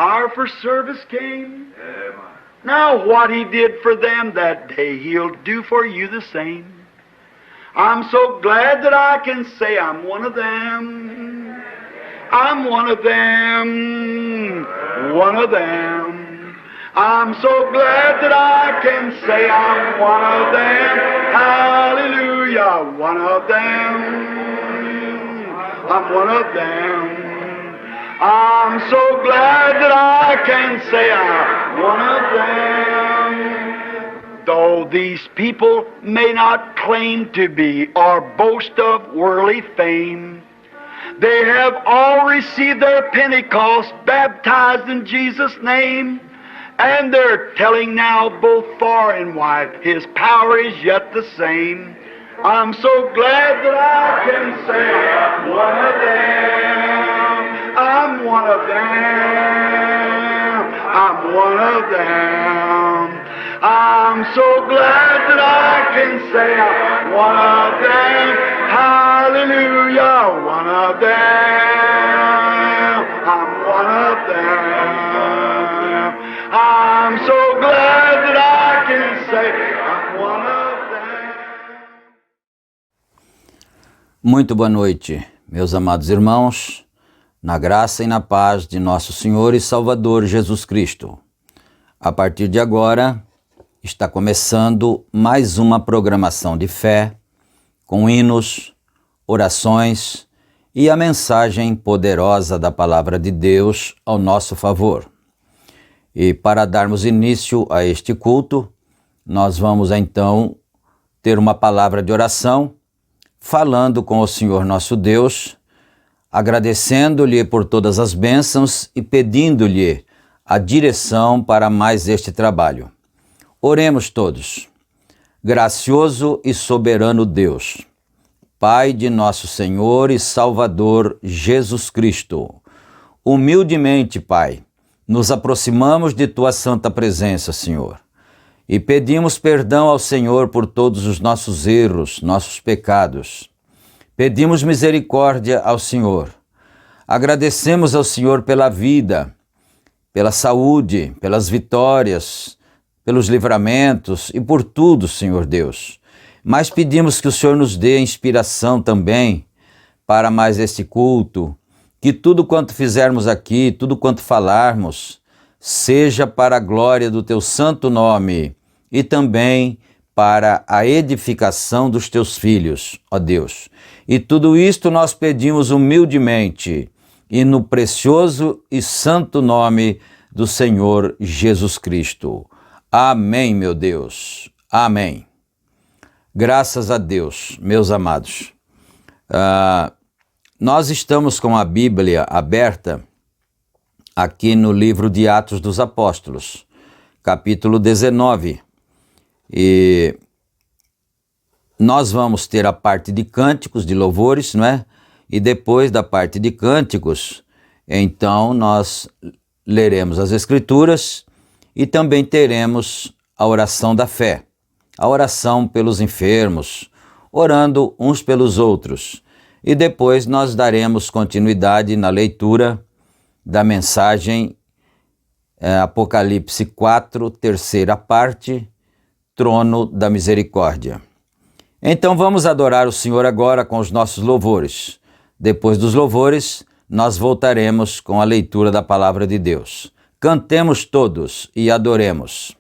hour for service came. Now what He did for them that day, He'll do for you the same. I'm so glad that I can say I'm one of them. I'm one of them. One of them. I'm so glad that I can say I'm one of them. Hallelujah, one of them. I'm one of them. I'm so glad that I can say I'm one of them. Though these people may not claim to be or boast of worldly fame, they have all received their Pentecost, baptized in Jesus' name, and they're telling now both far and wide, His power is yet the same. I'm so glad that I can say I'm one of them. I'm one of them. I'm one of them. I'm so glad that I can say I'm one of them. Hallelujah, one of them. I'm one of them. I'm so glad that I can say I'm one of them. Muito boa noite, meus amados irmãos, na graça e na paz de nosso Senhor e Salvador Jesus Cristo. A partir de agora, está começando mais uma programação de fé, com hinos, orações e a mensagem poderosa da Palavra de Deus ao nosso favor. E para darmos início a este culto, nós vamos então ter uma palavra de oração, falando com o Senhor nosso Deus, agradecendo-lhe por todas as bênçãos e pedindo-lhe a direção para mais este trabalho. Oremos todos. Gracioso e soberano Deus, Pai de nosso Senhor e Salvador Jesus Cristo, humildemente, Pai, nos aproximamos de Tua santa presença, Senhor, e pedimos perdão ao Senhor por todos os nossos erros, nossos pecados. Pedimos misericórdia ao Senhor. Agradecemos ao Senhor pela vida, pela saúde, pelas vitórias, pelos livramentos e por tudo, Senhor Deus. Mas pedimos que o Senhor nos dê inspiração também para mais este culto, que tudo quanto fizermos aqui, tudo quanto falarmos, seja para a glória do Teu santo nome e também para a edificação dos Teus filhos, ó Deus. E tudo isto nós pedimos humildemente e no precioso e santo nome do Senhor Jesus Cristo. Amém, meu Deus. Amém. Graças a Deus, meus amados. Nós estamos com a Bíblia aberta aqui no livro de Atos dos Apóstolos, capítulo 19. E nós vamos ter a parte de cânticos, de louvores, não é? E depois da parte de cânticos, então nós leremos as Escrituras e também teremos a oração da fé, a oração pelos enfermos, orando uns pelos outros. E depois nós daremos continuidade na leitura da mensagem Apocalipse 4, terceira parte, Trono da Misericórdia. Então vamos adorar o Senhor agora com os nossos louvores. Depois dos louvores, nós voltaremos com a leitura da Palavra de Deus. Cantemos todos e adoremos.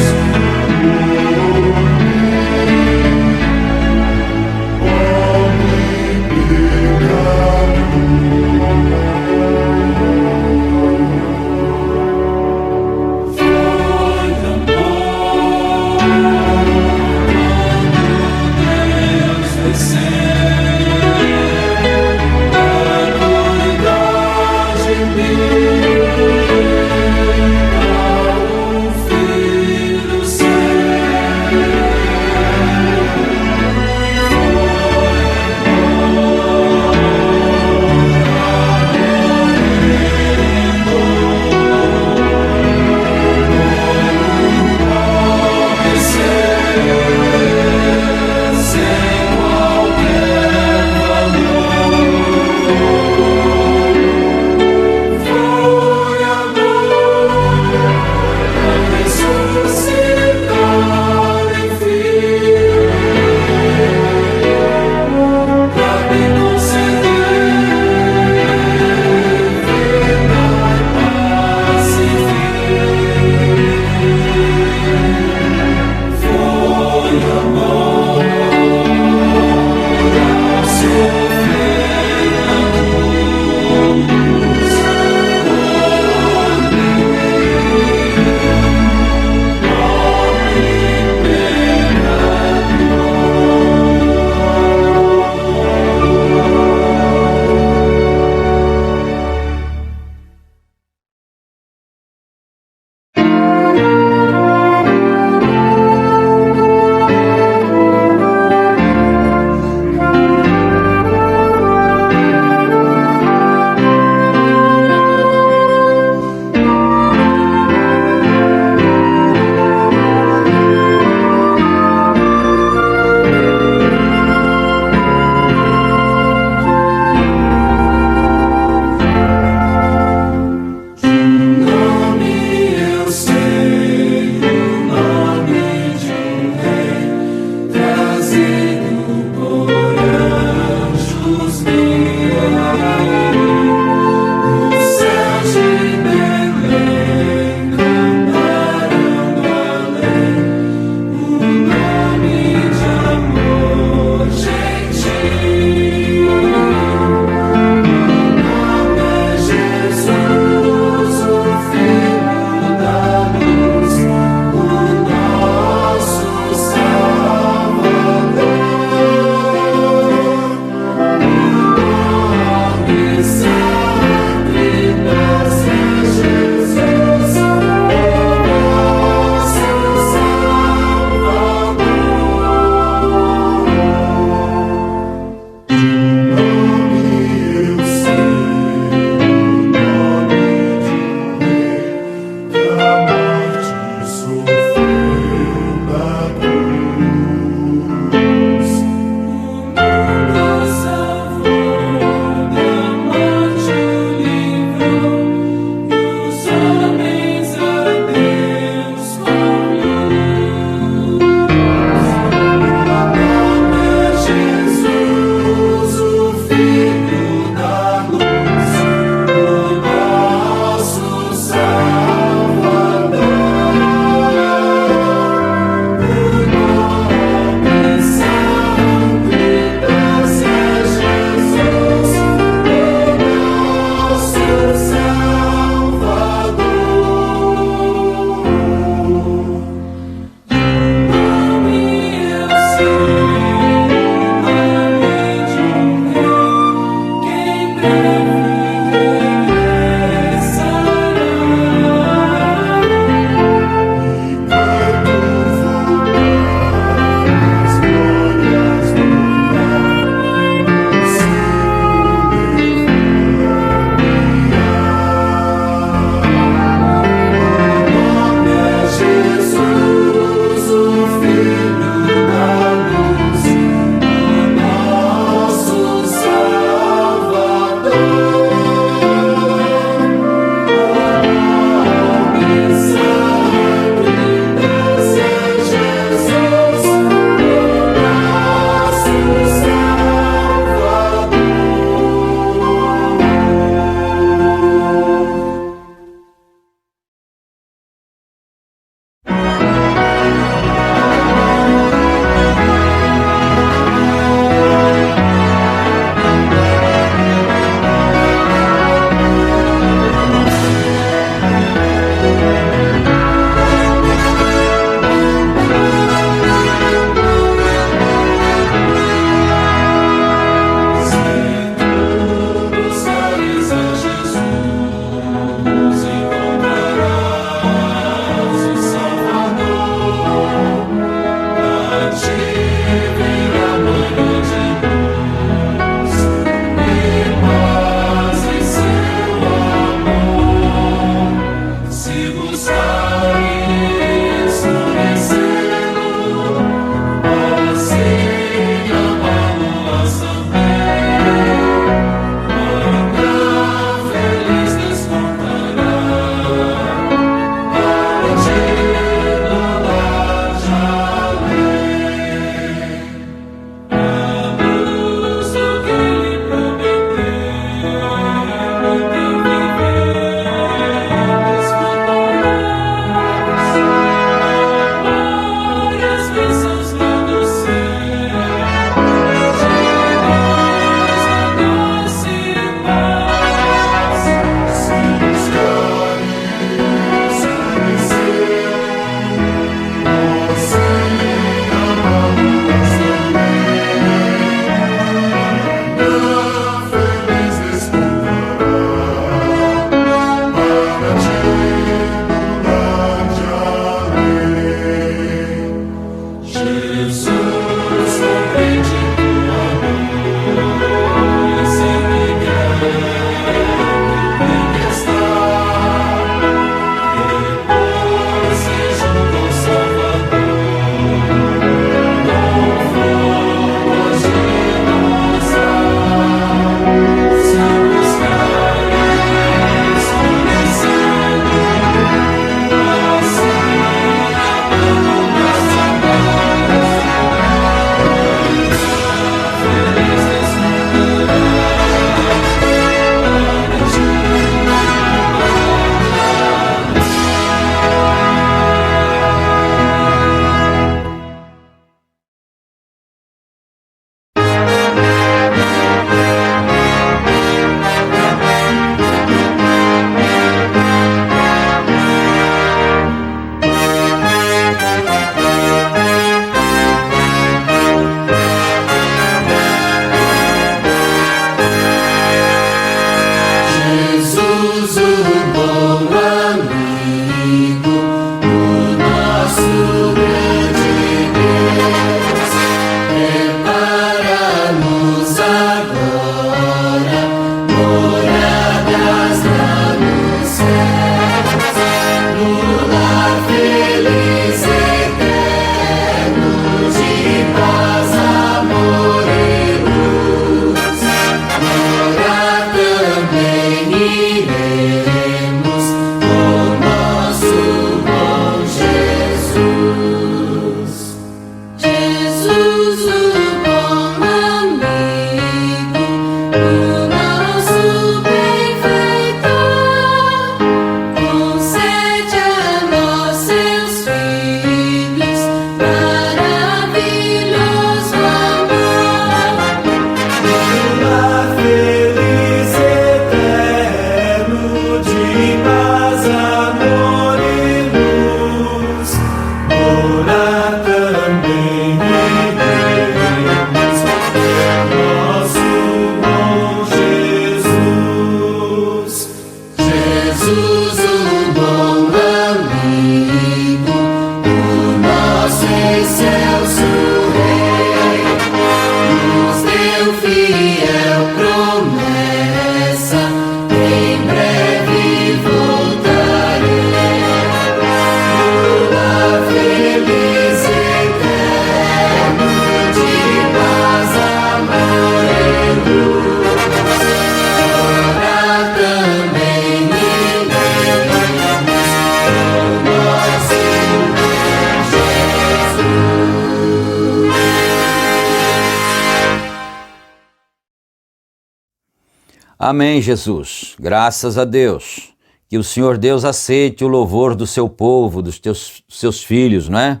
Amém, Jesus. Graças a Deus. Que o Senhor Deus aceite o louvor do seu povo, dos seus filhos, não é?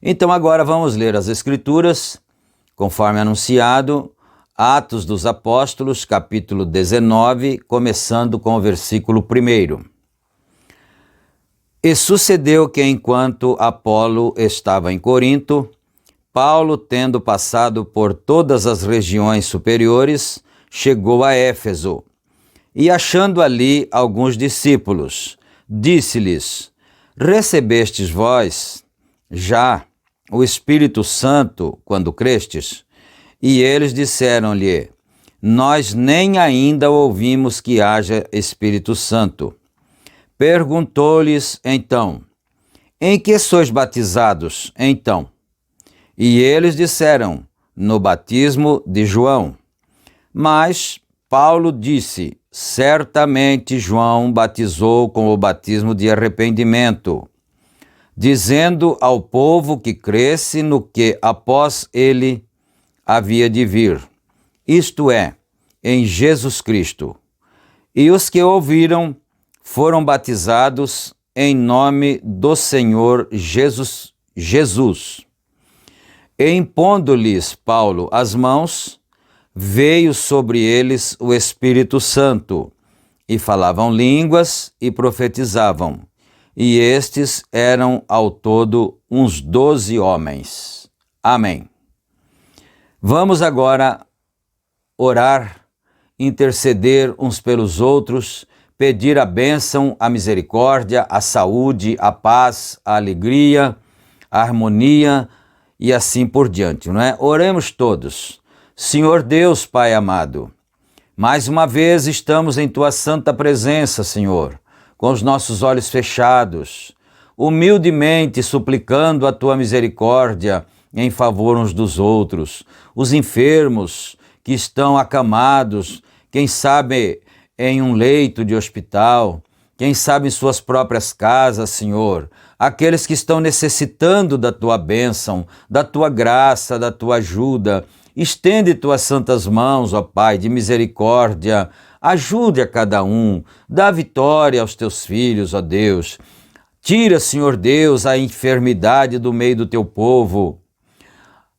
Então agora vamos ler as Escrituras, conforme anunciado, Atos dos Apóstolos, capítulo 19, começando com o versículo 1. E sucedeu que, enquanto Apolo estava em Corinto, Paulo, tendo passado por todas as regiões superiores, chegou a Éfeso. E achando ali alguns discípulos, disse-lhes: Recebestes vós já o Espírito Santo quando crestes? E eles disseram-lhe: Nós nem ainda ouvimos que haja Espírito Santo. Perguntou-lhes então: em que sois batizados, então? E eles disseram: no batismo de João. Mas Paulo disse: certamente João batizou com o batismo de arrependimento, dizendo ao povo que cresce no que após ele havia de vir, isto é, em Jesus Cristo. E os que ouviram foram batizados em nome do Senhor Jesus. E impondo-lhes Paulo as mãos, veio sobre eles o Espírito Santo, e falavam línguas e profetizavam. E estes eram ao todo uns 12 homens. Amém. Vamos agora orar, interceder uns pelos outros, pedir a bênção, a misericórdia, a saúde, a paz, a alegria, a harmonia e assim por diante, não é? Oremos todos. Senhor Deus, Pai amado, mais uma vez estamos em Tua santa presença, Senhor, com os nossos olhos fechados, humildemente suplicando a Tua misericórdia em favor uns dos outros, os enfermos que estão acamados, quem sabe em um leito de hospital, quem sabe em suas próprias casas, Senhor, aqueles que estão necessitando da Tua bênção, da Tua graça, da Tua ajuda. Estende Tuas santas mãos, ó Pai, de misericórdia, ajude a cada um, dá vitória aos Teus filhos, ó Deus. Tira, Senhor Deus, a enfermidade do meio do Teu povo.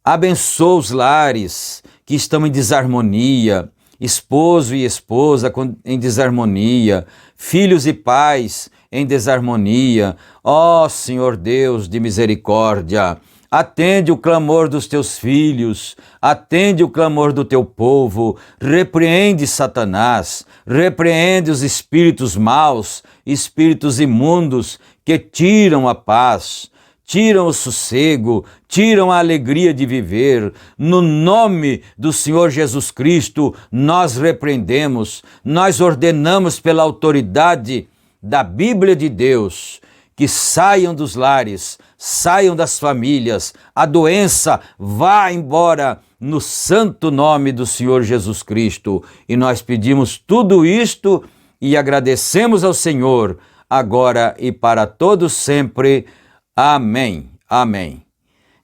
Abençoa os lares que estão em desarmonia, esposo e esposa em desarmonia, filhos e pais em desarmonia. Ó Senhor Deus de misericórdia, atende o clamor dos Teus filhos, atende o clamor do Teu povo, repreende Satanás, repreende os espíritos maus, espíritos imundos que tiram a paz, tiram o sossego, tiram a alegria de viver. No nome do Senhor Jesus Cristo, nós repreendemos, nós ordenamos pela autoridade da Bíblia de Deus, que saiam dos lares, saiam das famílias, a doença vá embora no santo nome do Senhor Jesus Cristo. E nós pedimos tudo isto e agradecemos ao Senhor, agora e para todos sempre. Amém. Amém.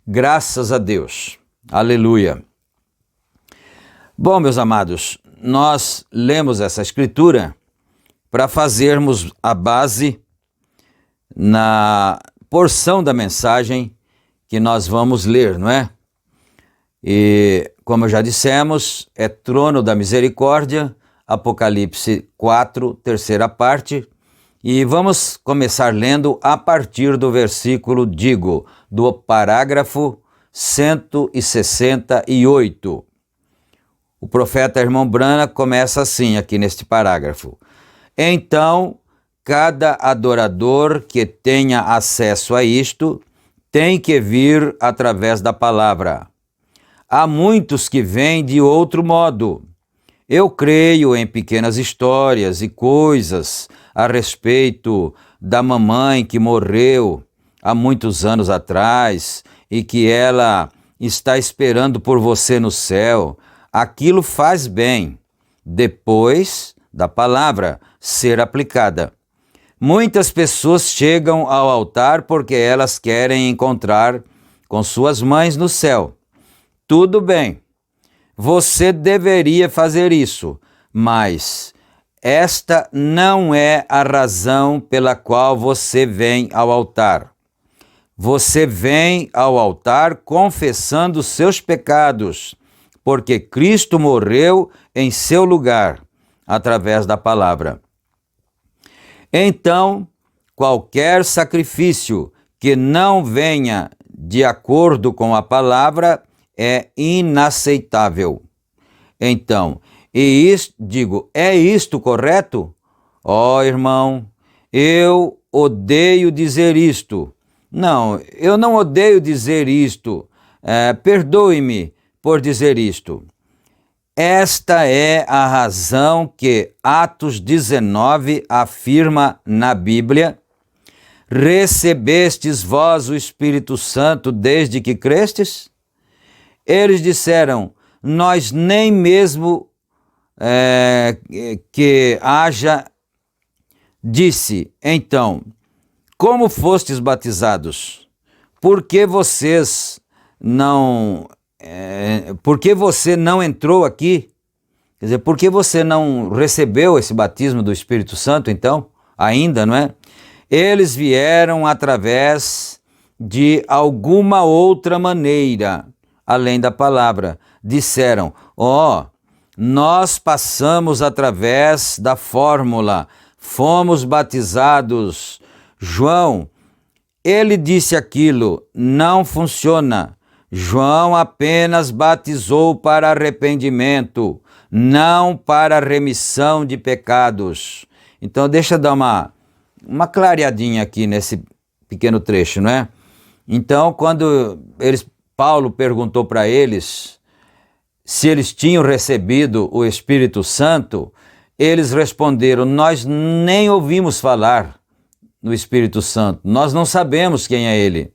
Graças a Deus. Aleluia. Bom, meus amados, nós lemos essa escritura para fazermos a base na porção da mensagem que nós vamos ler, não é? E, como já dissemos, é trono da misericórdia, Apocalipse 4, terceira parte, e vamos começar lendo a partir do versículo, do parágrafo 168. O profeta Irmão Branham começa assim aqui neste parágrafo. Então, cada adorador que tenha acesso a isto tem que vir através da palavra. Há muitos que vêm de outro modo. Eu creio em pequenas histórias e coisas a respeito da mamãe que morreu há muitos anos atrás e que ela está esperando por você no céu. Aquilo faz bem, depois da palavra ser aplicada. Muitas pessoas chegam ao altar porque elas querem encontrar com suas mães no céu. Tudo bem, você deveria fazer isso, mas esta não é a razão pela qual você vem ao altar. Você vem ao altar confessando seus pecados, porque Cristo morreu em seu lugar, através da palavra. Então, qualquer sacrifício que não venha de acordo com a palavra é inaceitável. Então, é isto correto? Ó, irmão, eu odeio dizer isto. Não, eu não odeio dizer isto. Perdoe-me por dizer isto. Esta é a razão que Atos 19 afirma na Bíblia: recebestes vós o Espírito Santo desde que crestes? Eles disseram: nós nem mesmo que haja. Disse: então, como fostes batizados? Por que você não entrou aqui? Quer dizer, por que você não recebeu esse batismo do Espírito Santo, então? Ainda, não é? Eles vieram através de alguma outra maneira, além da palavra. Disseram: nós passamos através da fórmula, fomos batizados. João, ele disse aquilo, não funciona. João apenas batizou para arrependimento, não para remissão de pecados. Então deixa eu dar uma clareadinha aqui nesse pequeno trecho, não é? Então, quando Paulo perguntou para eles se eles tinham recebido o Espírito Santo, eles responderam: nós nem ouvimos falar no Espírito Santo, nós não sabemos quem é ele.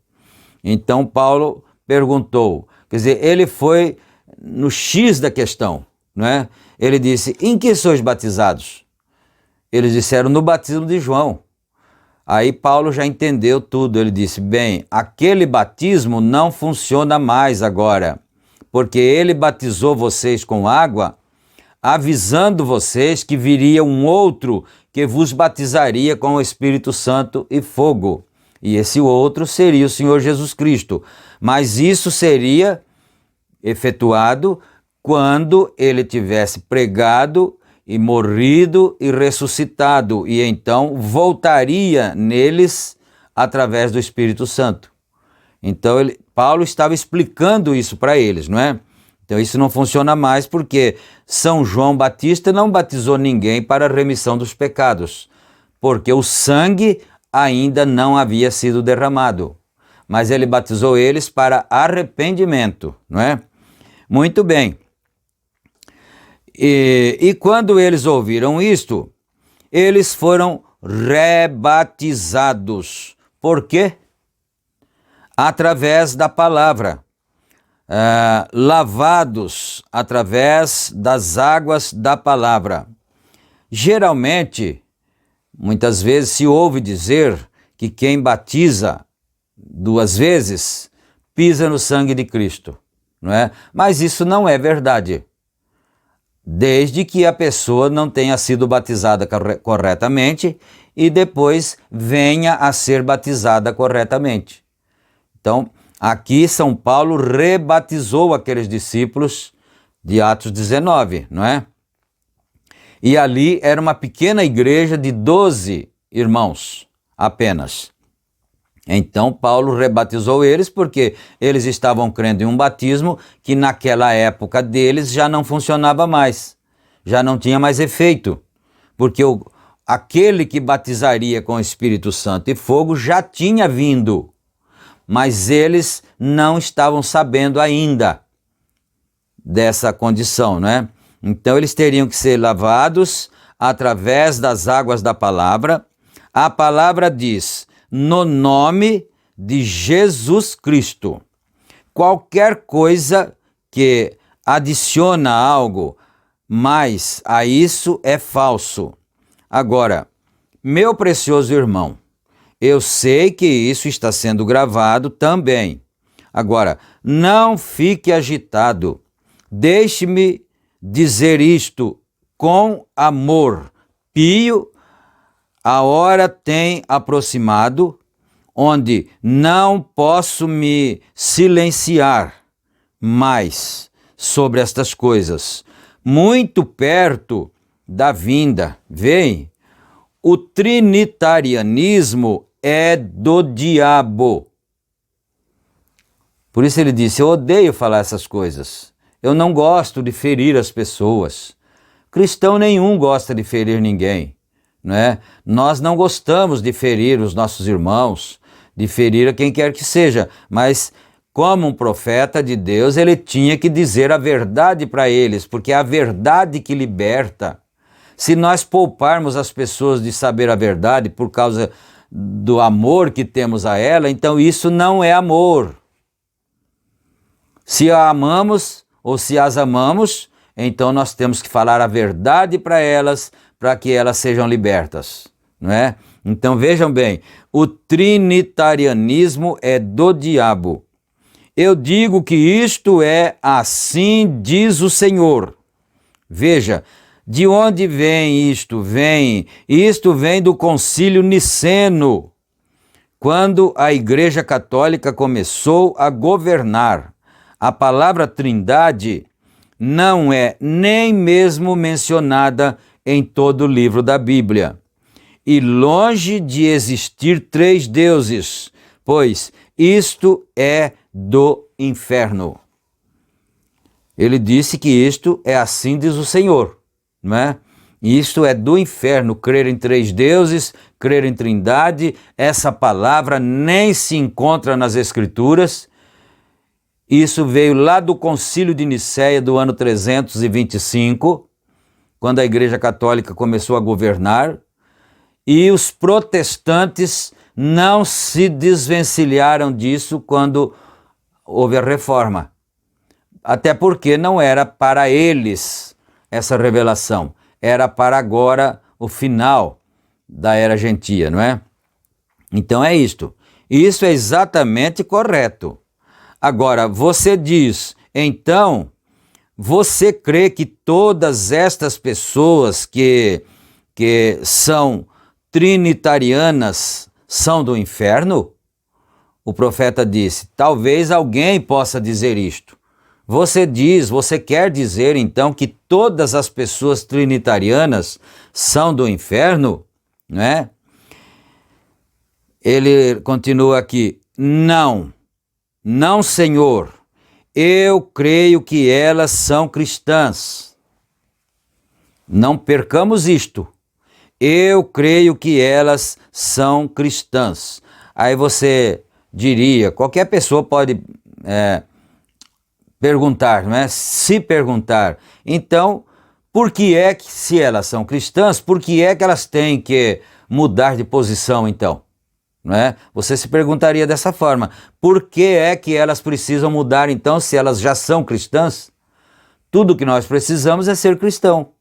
Então Paulo perguntou, quer dizer, ele foi no X da questão, não é? Ele disse: em que sois batizados? Eles disseram: no batismo de João. Aí Paulo já entendeu tudo, ele disse: bem, aquele batismo não funciona mais agora, porque ele batizou vocês com água, avisando vocês que viria um outro que vos batizaria com o Espírito Santo e fogo. E esse outro seria o Senhor Jesus Cristo. Mas isso seria efetuado quando ele tivesse pregado e morrido e ressuscitado, e então voltaria neles através do Espírito Santo. Então Paulo estava explicando isso para eles, não é? Então isso não funciona mais porque São João Batista não batizou ninguém para a remissão dos pecados, porque o sangue ainda não havia sido derramado, mas ele batizou eles para arrependimento, não é? Muito bem. E quando eles ouviram isto, eles foram rebatizados. Por quê? Através da palavra. Lavados através das águas da palavra. Geralmente, muitas vezes se ouve dizer que quem batiza 2 vezes pisa no sangue de Cristo, não é? Mas isso não é verdade, desde que a pessoa não tenha sido batizada corretamente e depois venha a ser batizada corretamente. Então, aqui São Paulo rebatizou aqueles discípulos de Atos 19, não é? E ali era uma pequena igreja de 12 irmãos apenas. Então Paulo rebatizou eles porque eles estavam crendo em um batismo que naquela época deles já não funcionava mais, já não tinha mais efeito, porque aquele que batizaria com o Espírito Santo e fogo já tinha vindo, mas eles não estavam sabendo ainda dessa condição, não é? Então eles teriam que ser lavados através das águas da palavra. A palavra diz: no nome de Jesus Cristo. Qualquer coisa que adiciona algo mais a isso é falso. Agora, meu precioso irmão, eu sei que isso está sendo gravado também. Agora, não fique agitado. Deixe-me dizer isto com amor pio. A hora tem aproximado, onde não posso me silenciar mais sobre estas coisas. Muito perto da vinda, vem, o trinitarianismo é do diabo. Por isso ele disse: eu odeio falar essas coisas. Eu não gosto de ferir as pessoas. Cristão nenhum gosta de ferir ninguém. Não é? Nós não gostamos de ferir os nossos irmãos, de ferir a quem quer que seja, mas como um profeta de Deus, ele tinha que dizer a verdade para eles, porque é a verdade que liberta. Se nós pouparmos as pessoas de saber a verdade por causa do amor que temos a ela, então isso não é amor. Se a amamos ou se as amamos, então nós temos que falar a verdade para elas, para que elas sejam libertas, não é? Então vejam bem, o trinitarianismo é do diabo. Eu digo que isto é assim diz o Senhor. Veja, de onde vem isto? Isto vem do Concílio Niceno, quando a Igreja Católica começou a governar. A palavra trindade não é nem mesmo mencionada em todo o livro da Bíblia. E longe de existir três deuses, pois isto é do inferno. Ele disse que isto é assim diz o Senhor, não é? Isto é do inferno, crer em três deuses, crer em trindade. Essa palavra nem se encontra nas Escrituras. Isso veio lá do Concílio de Nicéia do ano 325, quando a Igreja Católica começou a governar, e os protestantes não se desvencilharam disso quando houve a reforma. Até porque não era para eles essa revelação, era para agora o final da era gentia, não é? Então é isto. Isso é exatamente correto. Agora, você diz, então, você crê que todas estas pessoas que são trinitarianas são do inferno? O profeta disse, talvez alguém possa dizer isto. Você quer dizer então que todas as pessoas trinitarianas são do inferno? Não é? Ele continua aqui, não, Senhor, eu creio que elas são cristãs. Não percamos isto. Eu creio que elas são cristãs. Aí você diria, qualquer pessoa pode perguntar, não é? Se perguntar, então, por que é que, se elas são cristãs, por que é que elas têm que mudar de posição, então? Não é? Você se perguntaria dessa forma, por que é que elas precisam mudar, então, se elas já são cristãs? Tudo que nós precisamos é ser cristão,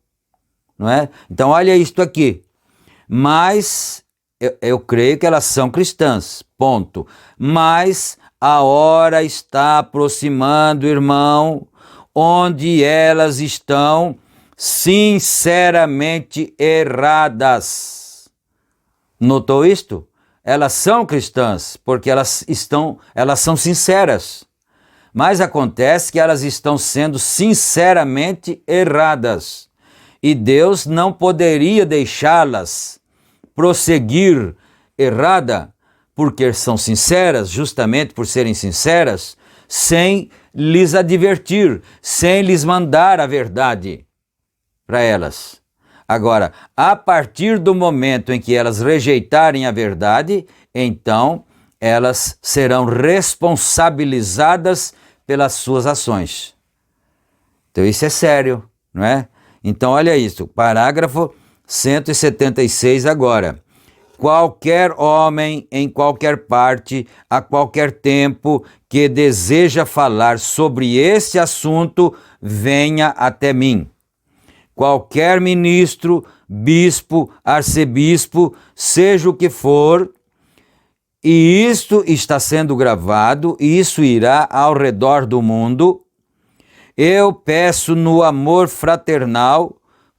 não é? Então, olha isto aqui. Mas eu creio que elas são cristãs, ponto. Mas a hora está aproximando, irmão, onde elas estão sinceramente erradas. Notou isto? Elas são cristãs porque elas são sinceras. Mas acontece que elas estão sendo sinceramente erradas. E Deus não poderia deixá-las prosseguir errada, porque são sinceras, justamente por serem sinceras, sem lhes advertir, sem lhes mandar a verdade para elas. Agora, a partir do momento em que elas rejeitarem a verdade, então elas serão responsabilizadas pelas suas ações. Então isso é sério, não é? Então olha isso, parágrafo 176 agora. Qualquer homem em qualquer parte, a qualquer tempo, que deseja falar sobre esse assunto, venha até mim. Qualquer ministro, bispo, arcebispo, seja o que for, e isto está sendo gravado, e isso irá ao redor do mundo. Eu peço no amor fraternal,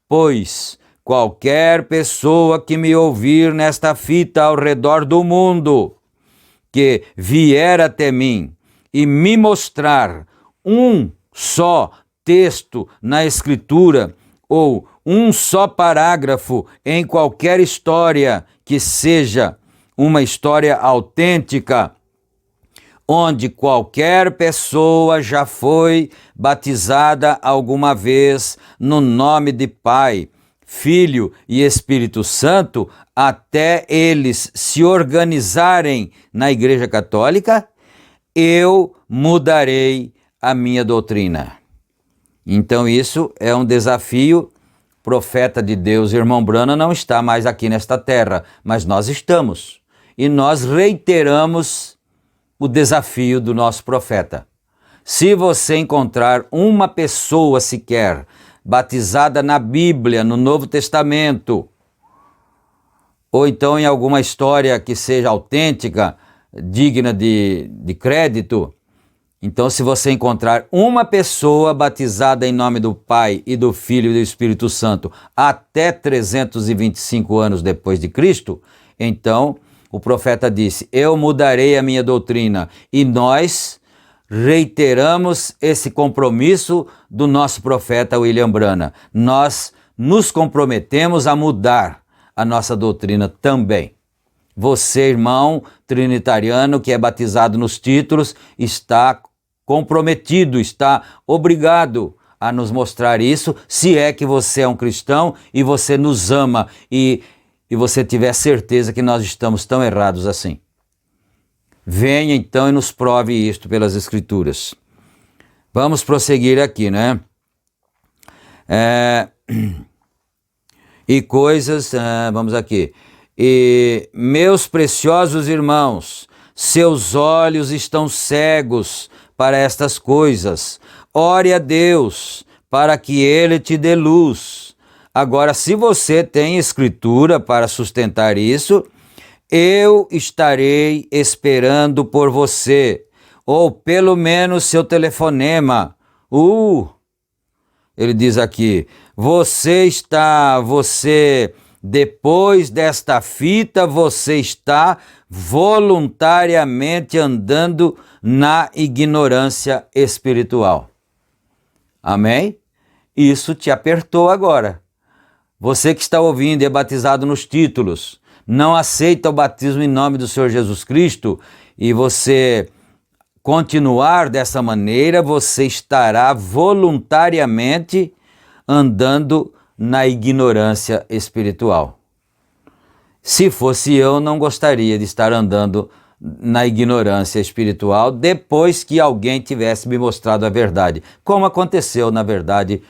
pois qualquer pessoa que me ouvir nesta fita ao redor do mundo, que vier até mim e me mostrar um só texto na Escritura, ou um só parágrafo em qualquer história que seja uma história autêntica, onde qualquer pessoa já foi batizada alguma vez no nome de Pai, Filho e Espírito Santo, até eles se organizarem na Igreja Católica, eu mudarei a minha doutrina. Então isso é um desafio. Profeta de Deus, irmão Branham, não está mais aqui nesta terra, mas nós estamos. E nós reiteramos o desafio do nosso profeta. Se você encontrar uma pessoa sequer batizada na Bíblia, no Novo Testamento, ou então em alguma história que seja autêntica, digna de crédito, então se você encontrar uma pessoa batizada em nome do Pai e do Filho e do Espírito Santo até 325 anos depois de Cristo, então o profeta disse, eu mudarei a minha doutrina, e nós reiteramos esse compromisso do nosso profeta William Branham. Nós nos comprometemos a mudar a nossa doutrina também. Você, irmão trinitariano que é batizado nos títulos, está comprometido, está obrigado a nos mostrar isso, se é que você é um cristão e você nos ama e você tiver certeza que nós estamos tão errados assim. Venha então e nos prove isto pelas Escrituras. Vamos prosseguir aqui, né? Vamos aqui. E meus preciosos irmãos, seus olhos estão cegos para estas coisas. Ore a Deus para que Ele te dê luz. Agora, se você tem Escritura para sustentar isso, eu estarei esperando por você, ou pelo menos seu telefonema. Ele diz aqui, depois desta fita, você está voluntariamente andando na ignorância espiritual. Amém? Isso te apertou agora. Você que está ouvindo e é batizado nos títulos, não aceita o batismo em nome do Senhor Jesus Cristo, e você continuar dessa maneira, você estará voluntariamente andando na ignorância espiritual. Se fosse eu, não gostaria de estar andando na ignorância espiritual depois que alguém tivesse me mostrado a verdade, como aconteceu, na verdade,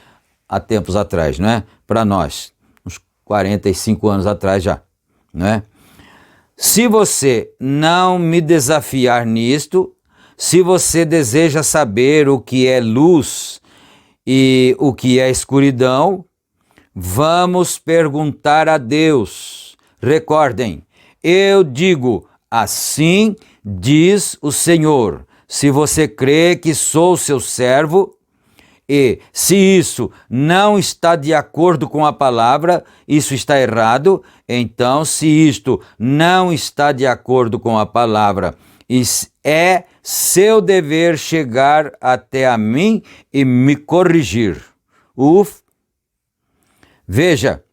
há tempos atrás, não é? Para nós, uns 45 anos atrás já, não é? Se você não me desafiar nisto, se você deseja saber o que é luz e o que é escuridão, vamos perguntar a Deus. Recordem, eu digo, assim diz o Senhor, se você crê que sou seu servo, e se isso não está de acordo com a palavra, isso está errado. Então, se isto não está de acordo com a palavra, é seu dever chegar até a mim e me corrigir. Veja,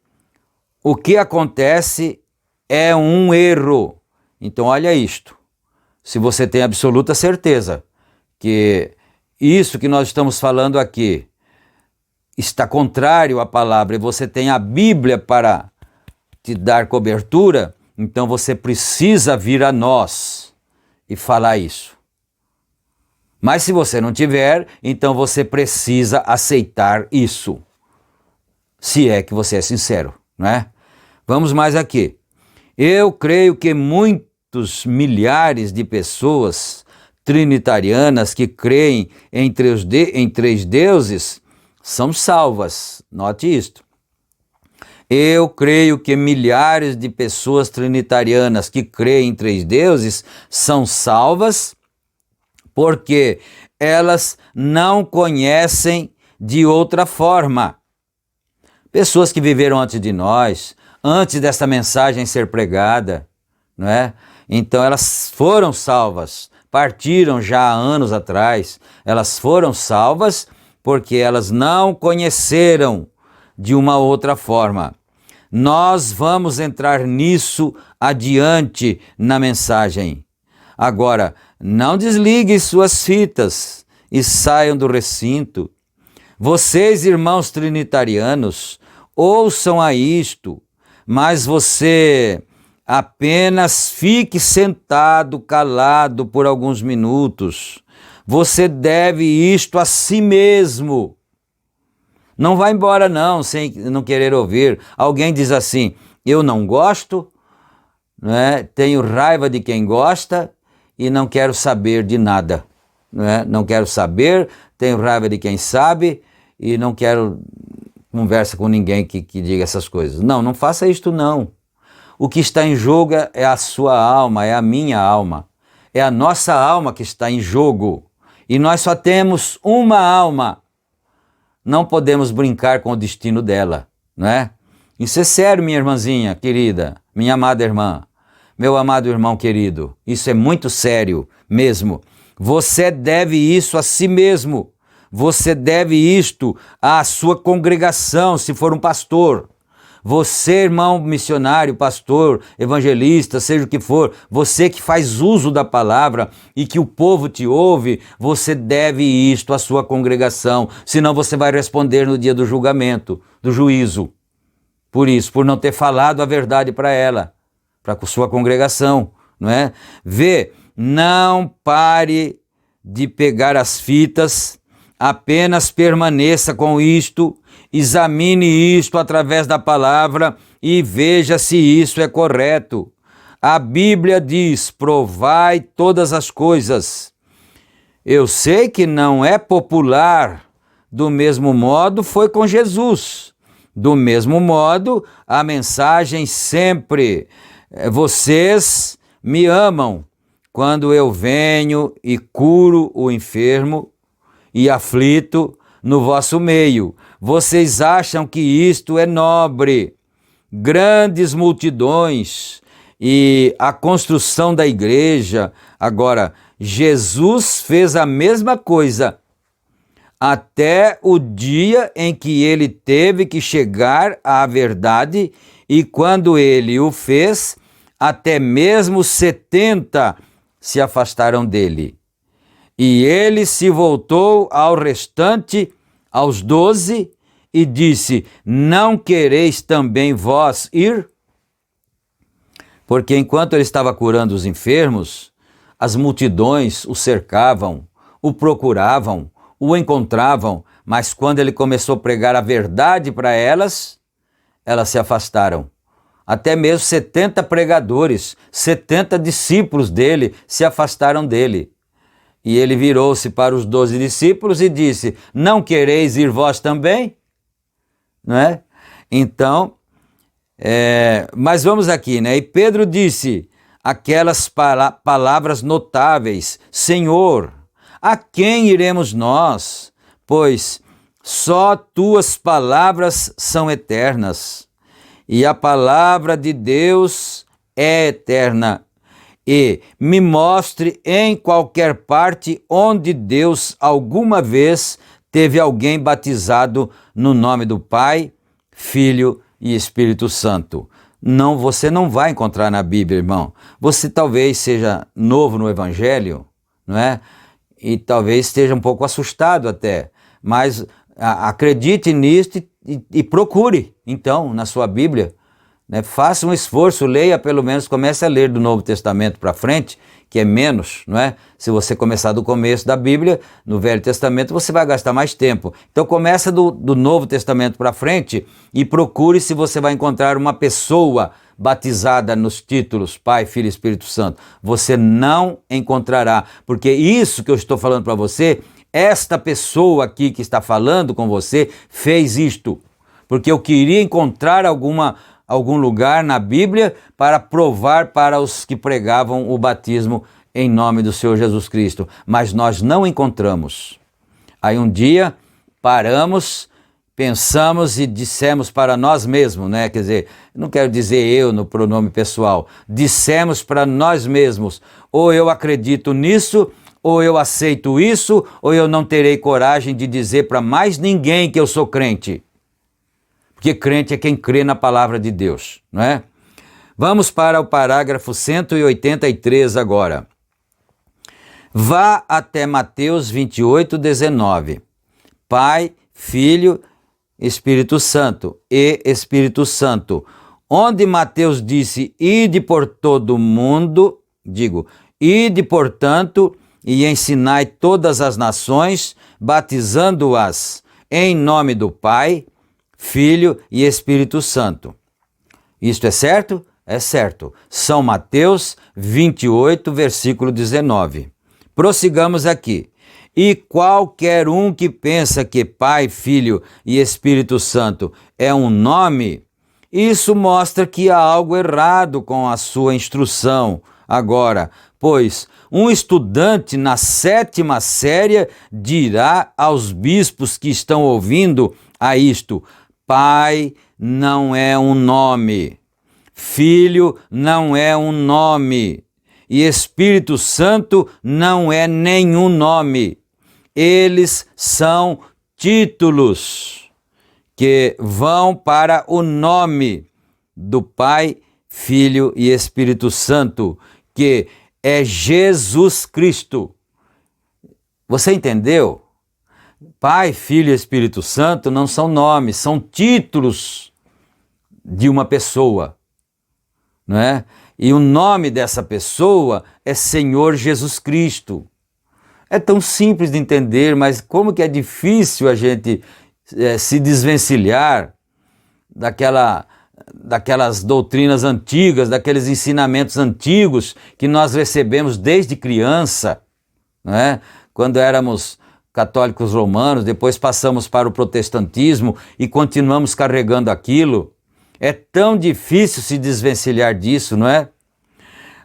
o que acontece é um erro. Então, olha isto. Se você tem absoluta certeza que isso que nós estamos falando aqui está contrário à palavra e você tem a Bíblia para te dar cobertura, então você precisa vir a nós e falar isso. Mas se você não tiver, então você precisa aceitar isso. Se é que você é sincero, não é? Vamos mais aqui. Eu creio que muitos milhares de pessoas trinitarianas que creem em três deuses são salvas. Note isto. Eu creio que milhares de pessoas trinitarianas que creem em três deuses são salvas porque elas não conhecem de outra forma. Pessoas que viveram antes de nós, antes dessa mensagem ser pregada, não é? Então elas foram salvas. Partiram já há anos atrás, elas foram salvas porque elas não conheceram de uma outra forma. Nós vamos entrar nisso adiante na mensagem. Agora, não desliguem suas fitas e saiam do recinto. Vocês, irmãos trinitarianos, ouçam a isto, mas você Apenas fique sentado, calado por alguns minutos. Você deve isto a si mesmo. Não vá embora não, sem não querer ouvir. Alguém diz assim, eu não gosto, né? Tenho raiva de quem gosta e não quero saber de nada. Né? Não quero saber, tenho raiva de quem sabe e não quero conversa com ninguém que diga essas coisas. Não, não faça isto não. O que está em jogo é a sua alma, é a minha alma. É a nossa alma que está em jogo. E nós só temos uma alma. Não podemos brincar com o destino dela, não é? Isso é sério, minha irmãzinha querida, minha amada irmã, meu amado irmão querido. Isso é muito sério mesmo. Você deve isso a si mesmo. Você deve isto à sua congregação, se for um pastor. Você, irmão missionário, pastor, evangelista, seja o que for, você que faz uso da palavra e que o povo te ouve, você deve isto à sua congregação, senão você vai responder no dia do julgamento, do juízo. Por isso, por não ter falado a verdade para ela, para a sua congregação, não é? Vê, não pare de pegar as fitas, apenas permaneça com isto, examine isto através da palavra e veja se isso é correto. A Bíblia diz, provai todas as coisas. Eu sei que não é popular, do mesmo modo foi com Jesus. Do mesmo modo, a mensagem sempre, vocês me amam quando eu venho e curo o enfermo e aflito no vosso meio. Vocês acham que isto é nobre? Grandes multidões e a construção da igreja. Agora, Jesus fez a mesma coisa até o dia em que ele teve que chegar à verdade, e quando ele o fez, até mesmo 70 se afastaram dele. E ele se voltou ao restante, aos 12, e disse, não quereis também vós ir? Porque enquanto ele estava curando os enfermos, as multidões o cercavam, o procuravam, o encontravam, mas quando ele começou a pregar a verdade para elas, elas se afastaram. Até mesmo 70 pregadores, 70 discípulos dele se afastaram dele. E ele virou-se para os 12 discípulos e disse, não quereis ir vós também? Não é? Então, mas vamos aqui, né? E Pedro disse aquelas palavras notáveis, Senhor, a quem iremos nós? Pois só tuas palavras são eternas, e a palavra de Deus é eterna. E me mostre em qualquer parte onde Deus alguma vez teve alguém batizado no nome do Pai, Filho e Espírito Santo. Não, você não vai encontrar na Bíblia, irmão. Você talvez seja novo no Evangelho, não é? E talvez esteja um pouco assustado até, mas acredite nisto e procure, então, na sua Bíblia, né? Faça um esforço, leia pelo menos, comece a ler do Novo Testamento para frente, que é menos, não é? Se você começar do começo da Bíblia, no Velho Testamento, você vai gastar mais tempo. Então começa do Novo Testamento para frente e procure se você vai encontrar uma pessoa batizada nos títulos Pai, Filho e Espírito Santo. Você não encontrará, porque isso que eu estou falando para você, esta pessoa aqui que está falando com você fez isto, porque eu queria encontrar algum lugar na Bíblia para provar para os que pregavam o batismo em nome do Senhor Jesus Cristo, mas nós não encontramos. Aí um dia paramos, pensamos e dissemos para nós mesmos, né? Quer dizer, não quero dizer eu no pronome pessoal, dissemos para nós mesmos, ou eu acredito nisso, ou eu aceito isso, ou eu não terei coragem de dizer para mais ninguém que eu sou crente. Porque crente é quem crê na palavra de Deus, não é? Vamos para o parágrafo 183 agora. Vá até Mateus 28, 19. Pai, Filho, Espírito Santo e Espírito Santo. onde Mateus disse, ide por todo o mundo, ide, portanto, e ensinai todas as nações, batizando-as em nome do Pai, Filho e Espírito Santo. Isto é certo? É certo. São Mateus 28, versículo 19. Prossigamos aqui. E qualquer um que pensa que Pai, Filho e Espírito Santo é um nome, isso mostra que há algo errado com a sua instrução. Agora, pois um estudante na 7ª série dirá aos bispos que estão ouvindo a isto: Pai não é um nome, Filho não é um nome, e Espírito Santo não é nenhum nome. Eles são títulos que vão para o nome do Pai, Filho e Espírito Santo, que é Jesus Cristo. Você entendeu? Pai, Filho e Espírito Santo não são nomes, são títulos de uma pessoa, não é? E o nome dessa pessoa é Senhor Jesus Cristo. É tão simples de entender, mas como que é difícil a gente se desvencilhar daquelas doutrinas antigas, daqueles ensinamentos antigos que nós recebemos desde criança, não é? Quando éramos católicos romanos, depois passamos para o protestantismo e continuamos carregando aquilo. É tão difícil se desvencilhar disso, não é?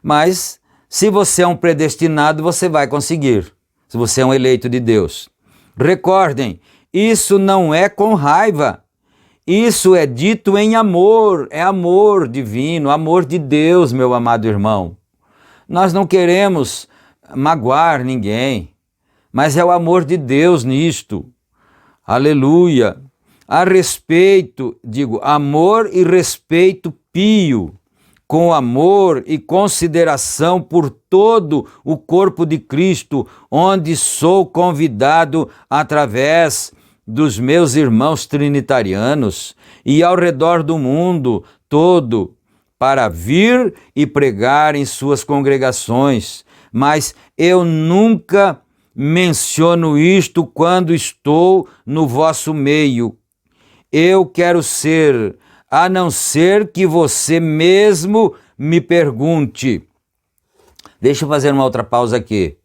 Mas se você é um predestinado, você vai conseguir. Se você é um eleito de Deus. Recordem, isso não é com raiva. Isso é dito em amor, é amor divino, amor de Deus, meu amado irmão. Nós não queremos magoar ninguém, mas é o amor de Deus nisto. Aleluia! A respeito, amor e respeito pio, com amor e consideração por todo o corpo de Cristo, onde sou convidado através dos meus irmãos trinitarianos e ao redor do mundo todo, para vir e pregar em suas congregações. Mas eu nunca menciono isto quando estou no vosso meio. Eu quero ser, a não ser que você mesmo me pergunte. Deixa eu fazer uma outra pausa aqui.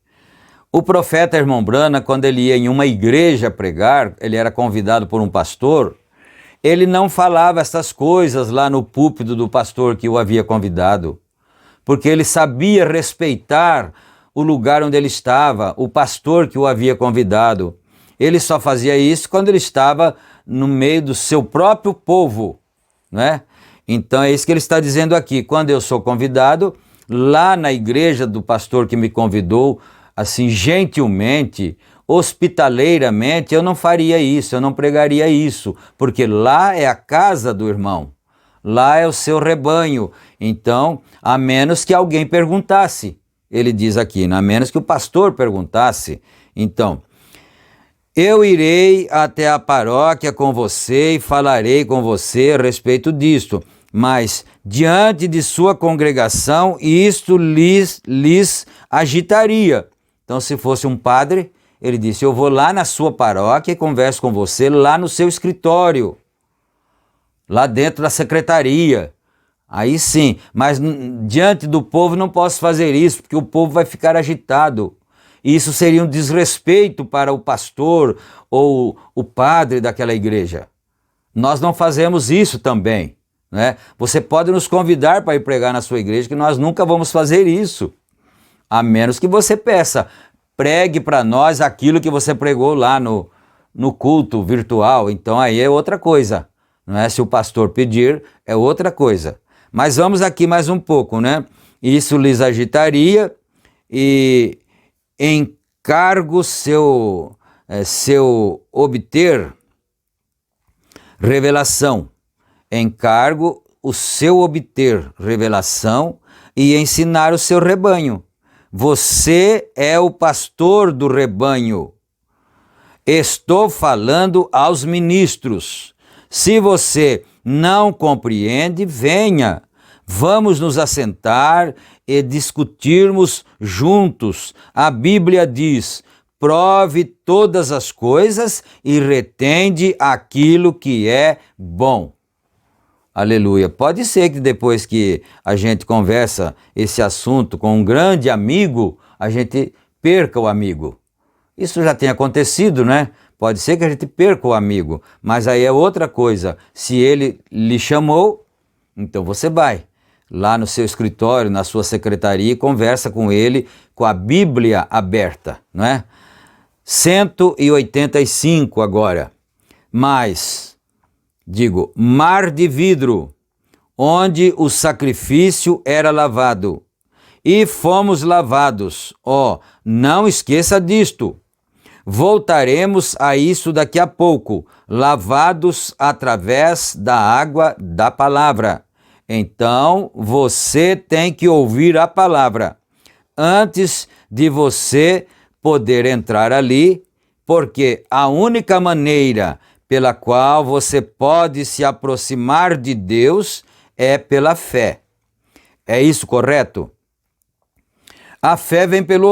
O profeta irmão Branham, quando ele ia em uma igreja pregar, ele era convidado por um pastor, ele não falava essas coisas lá no púlpito do pastor que o havia convidado, porque ele sabia respeitar o lugar onde ele estava, o pastor que o havia convidado. Ele só fazia isso quando ele estava no meio do seu próprio povo, né? Então é isso que ele está dizendo aqui. Quando eu sou convidado, lá na igreja do pastor que me convidou, assim, gentilmente, hospitaleiramente, eu não faria isso, eu não pregaria isso, porque lá é a casa do irmão, lá é o seu rebanho. Então, a menos que alguém perguntasse, ele diz aqui, a menos que o pastor perguntasse. Então, eu irei até a paróquia com você e falarei com você a respeito disto, mas diante de sua congregação isto lhes agitaria. Então, se fosse um padre, ele disse, eu vou lá na sua paróquia e converso com você lá no seu escritório, lá dentro da secretaria. Aí sim, mas diante do povo não posso fazer isso, porque o povo vai ficar agitado. Isso seria um desrespeito para o pastor ou o padre daquela igreja. Nós não fazemos isso também, né? Você pode nos convidar para ir pregar na sua igreja, que nós nunca vamos fazer isso. A menos que você peça, pregue para nós aquilo que você pregou lá no culto virtual. Então aí é outra coisa, não é? Se o pastor pedir, é outra coisa. Mas vamos aqui mais um pouco, né? Isso lhes agitaria e encargo seu obter revelação. Encargo o seu obter revelação e ensinar o seu rebanho. Você é o pastor do rebanho. Estou falando aos ministros. Se você não compreende, venha. Vamos nos assentar e discutirmos juntos. A Bíblia diz: prove todas as coisas e retende aquilo que é bom. Aleluia. Pode ser que depois que a gente conversa esse assunto com um grande amigo, a gente perca o amigo. Isso já tem acontecido, né? Pode ser que a gente perca o amigo, mas aí é outra coisa. Se ele lhe chamou, então você vai lá no seu escritório, na sua secretaria, e conversa com ele com a Bíblia aberta, não é? 185 agora. Mar de vidro, onde o sacrifício era lavado. E fomos lavados. Não esqueça disto. Voltaremos a isso daqui a pouco, lavados através da água da palavra. Então, você tem que ouvir a palavra antes de você poder entrar ali, porque a única maneira pela qual você pode se aproximar de Deus é pela fé. É isso correto? A fé vem pelo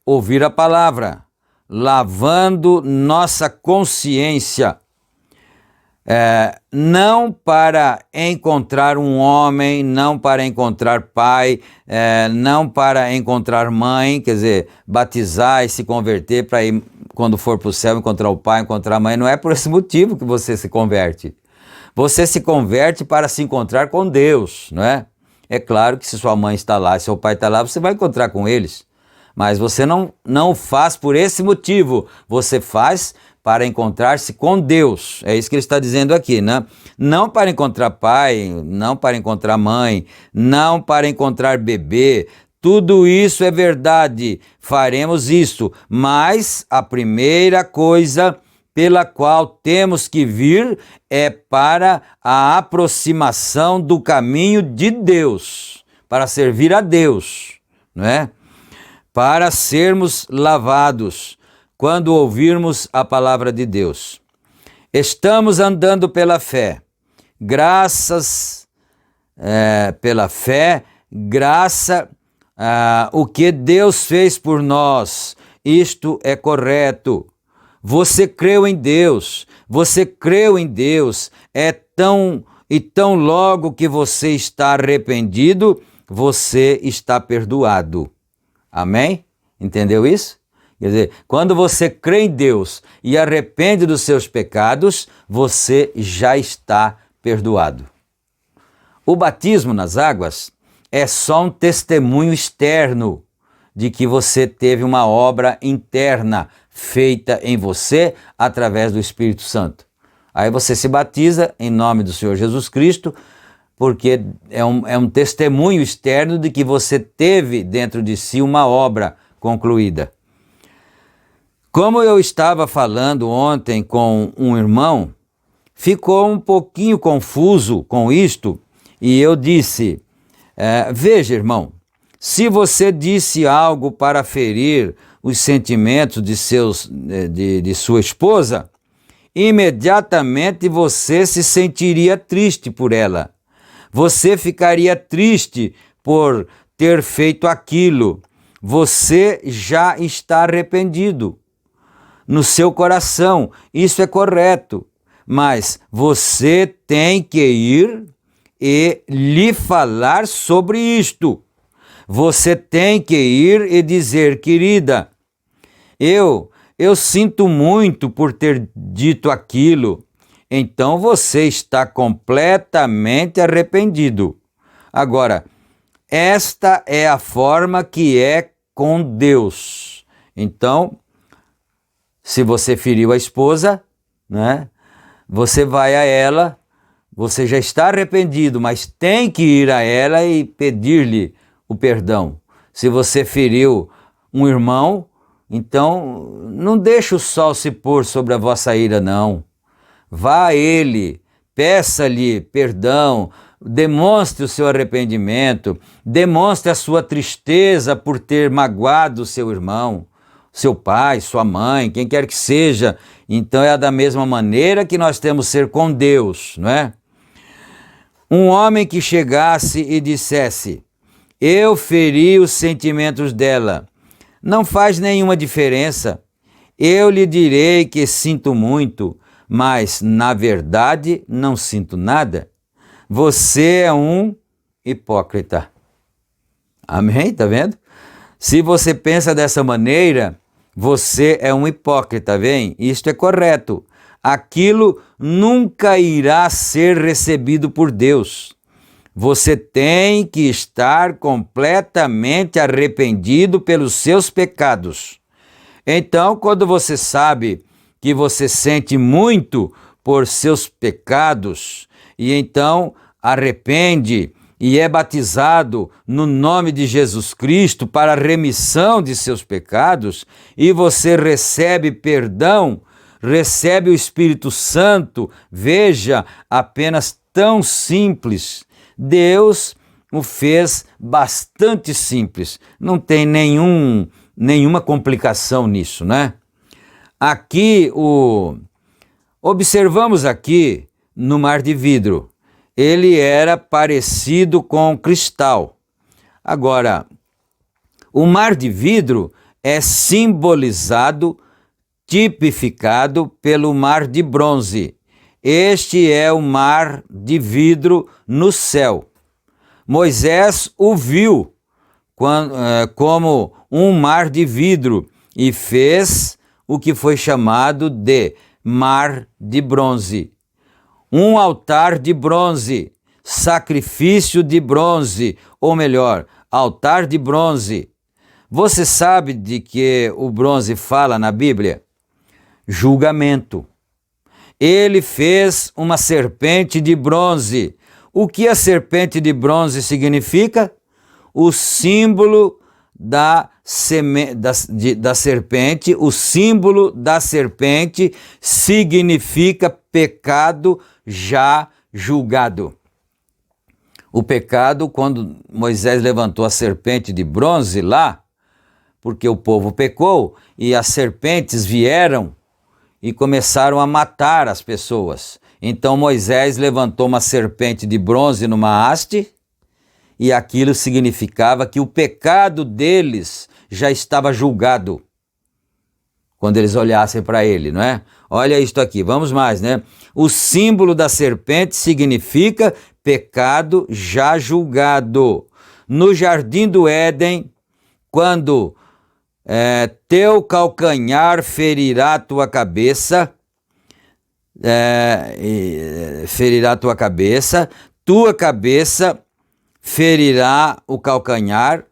ouvir a palavra, lavando nossa consciência, não para encontrar um homem, não para encontrar pai, não para encontrar mãe, quer dizer, batizar e se converter para ir, quando for para o céu, encontrar o pai, encontrar a mãe. Não é por esse motivo que você se converte. Você se converte para se encontrar com Deus, não é? É claro que se sua mãe está lá, se seu pai está lá, você vai encontrar com eles. Mas você não faz por esse motivo. Você faz para encontrar-se com Deus. É isso que ele está dizendo aqui, né? Não para encontrar pai, não para encontrar mãe, não para encontrar bebê. Tudo isso é verdade, faremos isso, mas a primeira coisa pela qual temos que vir é para a aproximação do caminho de Deus, para servir a Deus, não é? Para sermos lavados quando ouvirmos a palavra de Deus. Estamos andando pela fé, o que Deus fez por nós, isto é correto. Você creu em Deus, tão logo que você está arrependido, você está perdoado. Amém? Entendeu isso? Quer dizer, quando você crê em Deus e arrepende dos seus pecados, você já está perdoado. O batismo nas águas é só um testemunho externo de que você teve uma obra interna feita em você através do Espírito Santo. Aí você se batiza em nome do Senhor Jesus Cristo, porque é um testemunho externo de que você teve dentro de si uma obra concluída. Como eu estava falando ontem com um irmão, ficou um pouquinho confuso com isto, e eu disse, veja, irmão, se você disse algo para ferir os sentimentos de sua esposa, imediatamente você se sentiria triste por ela. Você ficaria triste por ter feito aquilo. Você já está arrependido no seu coração. Isso é correto. Mas você tem que ir e lhe falar sobre isto. Você tem que ir e dizer, querida, eu sinto muito por ter dito aquilo. Então você está completamente arrependido. Agora, esta é a forma que é com Deus. Então, se você feriu a esposa, né, você vai a ela, você já está arrependido, mas tem que ir a ela e pedir-lhe o perdão. Se você feriu um irmão, então não deixe o sol se pôr sobre a vossa ira, não. Vá a ele, peça-lhe perdão, demonstre o seu arrependimento, demonstre a sua tristeza por ter magoado o seu irmão. seu pai, sua mãe, quem quer que seja. Então é da mesma maneira que nós temos que ser com Deus, não é? Um homem que chegasse e dissesse: eu feri os sentimentos dela, não faz nenhuma diferença. Eu lhe direi que sinto muito, mas na verdade não sinto nada. Você é um hipócrita. Amém? Tá vendo? Se você pensa dessa maneira, você é um hipócrita, vem? Isto é correto. Aquilo nunca irá ser recebido por Deus. Você tem que estar completamente arrependido pelos seus pecados. Então, quando você sabe que você sente muito por seus pecados, e então arrepende e é batizado no nome de Jesus Cristo para a remissão de seus pecados, e você recebe perdão, recebe o Espírito Santo, veja, apenas tão simples. Deus o fez bastante simples, não tem nenhuma complicação nisso, né? Aqui, observamos aqui no mar de vidro, ele era parecido com cristal. Agora, o mar de vidro é simbolizado, tipificado pelo mar de bronze. Este é o mar de vidro no céu. Moisés o viu como um mar de vidro e fez o que foi chamado de mar de bronze. Um altar de bronze, sacrifício de bronze, ou melhor, altar de bronze. Você sabe de que o bronze fala na Bíblia? Julgamento. Ele fez uma serpente de bronze. O que a serpente de bronze significa? O símbolo da serpente, o símbolo da serpente significa pecado já julgado. O pecado, quando Moisés levantou a serpente de bronze lá, porque o povo pecou e as serpentes vieram e começaram a matar as pessoas. Então Moisés levantou uma serpente de bronze numa haste, e aquilo significava que o pecado deles já estava julgado quando eles olhassem para ele, não é? Olha isto aqui, vamos mais, né? O símbolo da serpente significa pecado já julgado. No jardim do Éden, quando teu calcanhar ferirá tua cabeça, tua cabeça ferirá o calcanhar.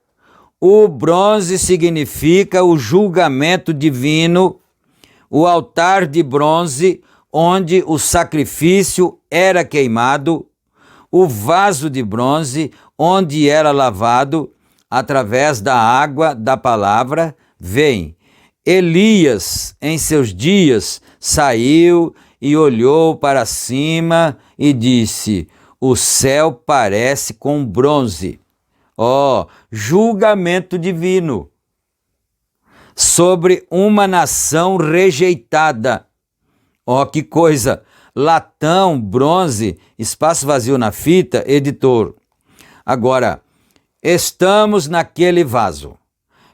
O bronze significa o julgamento divino, o altar de bronze, onde o sacrifício era queimado, o vaso de bronze, onde era lavado através da água da palavra. Vem, Elias, em seus dias, saiu e olhou para cima e disse: o céu parece com bronze. Julgamento divino sobre uma nação rejeitada. Que coisa! Latão, bronze, espaço vazio na fita, editor. Agora, estamos naquele vaso.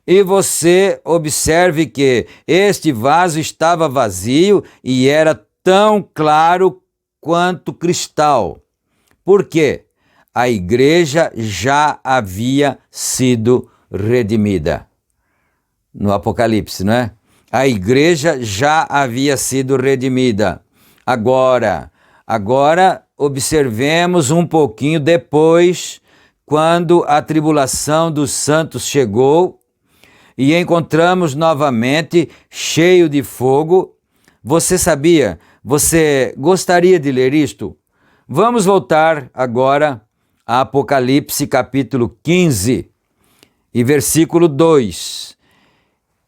E você observe que este vaso estava vazio e era tão claro quanto cristal. Por quê? A igreja já havia sido redimida. No Apocalipse, não é? A igreja já havia sido redimida. Agora observemos um pouquinho depois, quando a tribulação dos santos chegou e encontramos novamente cheio de fogo. Você sabia? Você gostaria de ler isto? Vamos voltar agora a Apocalipse capítulo 15 e versículo 2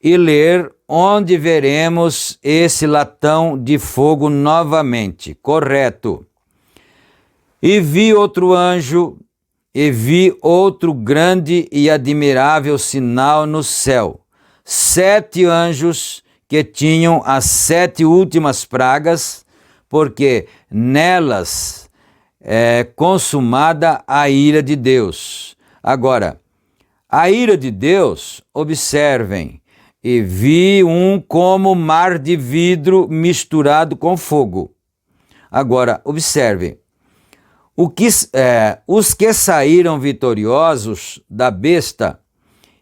e ler onde veremos esse latão de fogo novamente, correto. E vi outro anjo, e vi outro grande e admirável sinal no céu, 7 anjos que tinham as 7 últimas pragas, porque nelas é consumada a ira de Deus. Agora, a ira de Deus, observem, e vi um como mar de vidro misturado com fogo. Agora, observe, os que saíram vitoriosos da besta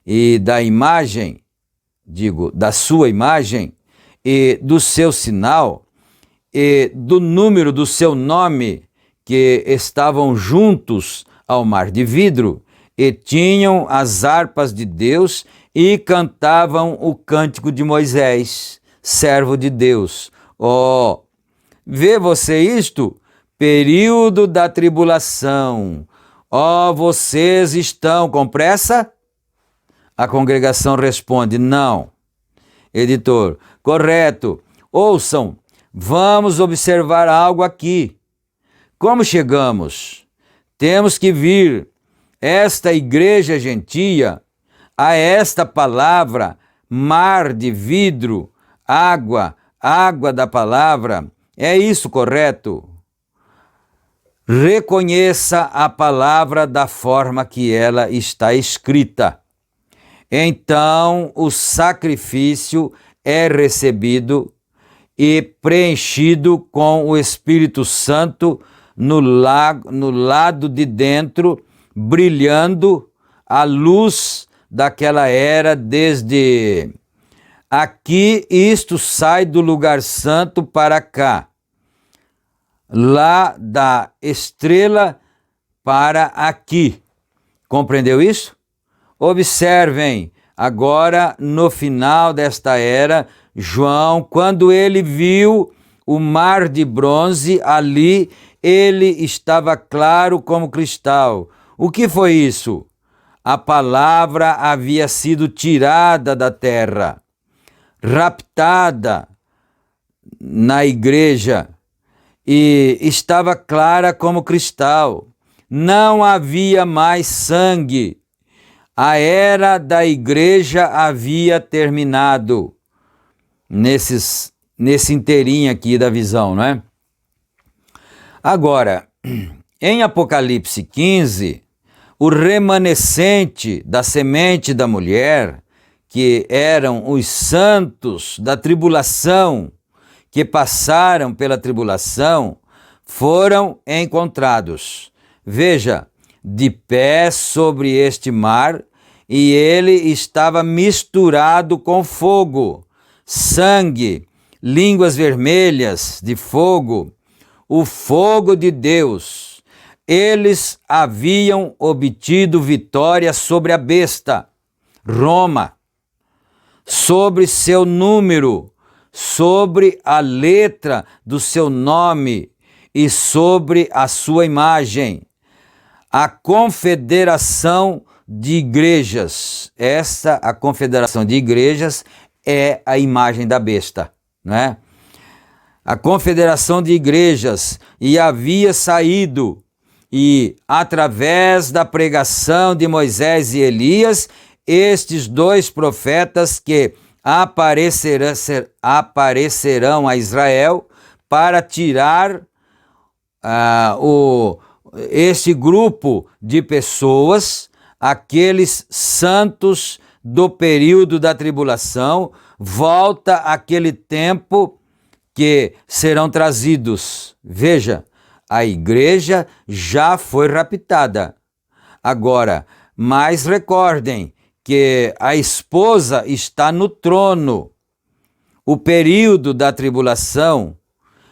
e da imagem, da sua imagem, e do seu sinal, e do número do seu nome, que estavam juntos ao mar de vidro, e tinham as harpas de Deus, e cantavam o cântico de Moisés, servo de Deus. Oh, vê você isto? Período da tribulação. Oh, vocês estão com pressa? A congregação responde, não. Editor, correto. Ouçam, vamos observar algo aqui. Como chegamos? Temos que vir esta igreja gentia a esta palavra, mar de vidro, água da palavra. É isso correto? Reconheça a palavra da forma que ela está escrita. Então o sacrifício é recebido e preenchido com o Espírito Santo no lado de dentro, brilhando a luz daquela era desde aqui. Isto sai do lugar santo para cá, lá da estrela para aqui. Compreendeu isso? Observem, agora no final desta era, João, quando ele viu o mar de bronze ali, ele estava claro como cristal. O que foi isso? A palavra havia sido tirada da terra, raptada na igreja, e estava clara como cristal. Não havia mais sangue. A era da igreja havia terminado. Nesse inteirinho aqui da visão, não é? Agora, em Apocalipse 15, o remanescente da semente da mulher, que eram os santos da tribulação, que passaram pela tribulação, foram encontrados. Veja, de pé sobre este mar, e ele estava misturado com fogo, sangue, línguas vermelhas de fogo, o fogo de Deus. Eles haviam obtido vitória sobre a besta, Roma, sobre seu número, sobre a letra do seu nome e sobre a sua imagem. A confederação de igrejas, a confederação de igrejas é a imagem da besta, né? A confederação de igrejas, e havia saído, e através da pregação de Moisés e Elias, estes 2 profetas que aparecerão a Israel para tirar este grupo de pessoas, aqueles santos do período da tribulação, volta aquele tempo que serão trazidos. Veja, a igreja já foi raptada. Agora, mas recordem que a esposa está no trono. O período da tribulação,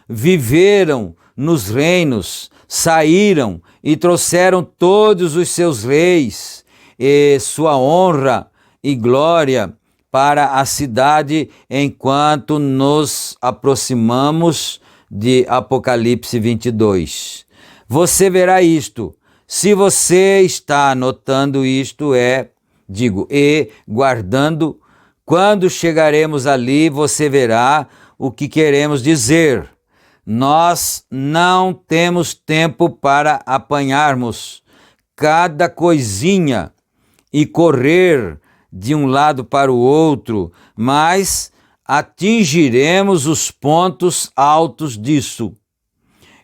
viveram nos reinos, saíram e trouxeram todos os seus reis e sua honra e glória para a cidade, enquanto nos aproximamos de Apocalipse 22. Você verá isto. Se você está anotando isto, e guardando, quando chegaremos ali, você verá o que queremos dizer. Nós não temos tempo para apanharmos cada coisinha e correr de um lado para o outro, mas atingiremos os pontos altos disso.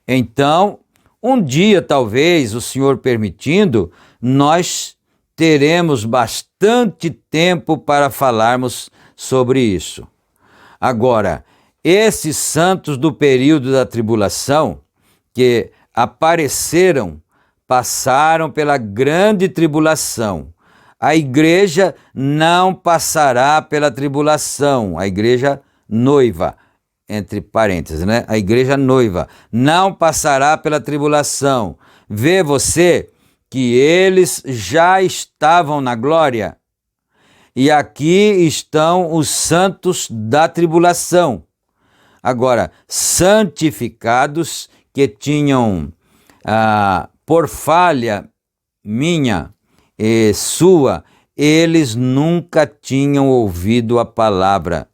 Então, um dia, talvez, o Senhor permitindo, nós teremos bastante tempo para falarmos sobre isso. Agora, esses santos do período da tribulação, que apareceram, passaram pela grande tribulação. A igreja não passará pela tribulação, a igreja noiva, entre parênteses, né? A igreja noiva não passará pela tribulação. Vê você que eles já estavam na glória. E aqui estão os santos da tribulação. Agora, santificados que tinham, por falha minha e sua, eles nunca tinham ouvido a palavra.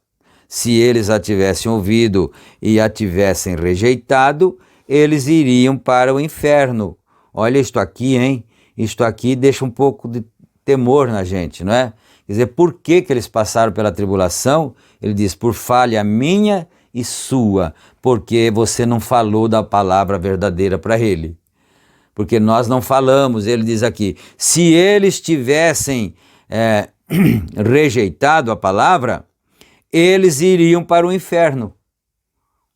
Se eles a tivessem ouvido e a tivessem rejeitado, eles iriam para o inferno. Olha isto aqui, hein? Isto aqui deixa um pouco de temor na gente, não é? Quer dizer, por que eles passaram pela tribulação? Ele diz, por falha minha e sua, porque você não falou da palavra verdadeira para ele. Porque nós não falamos, ele diz aqui, se eles tivessem rejeitado a palavra, eles iriam para o inferno.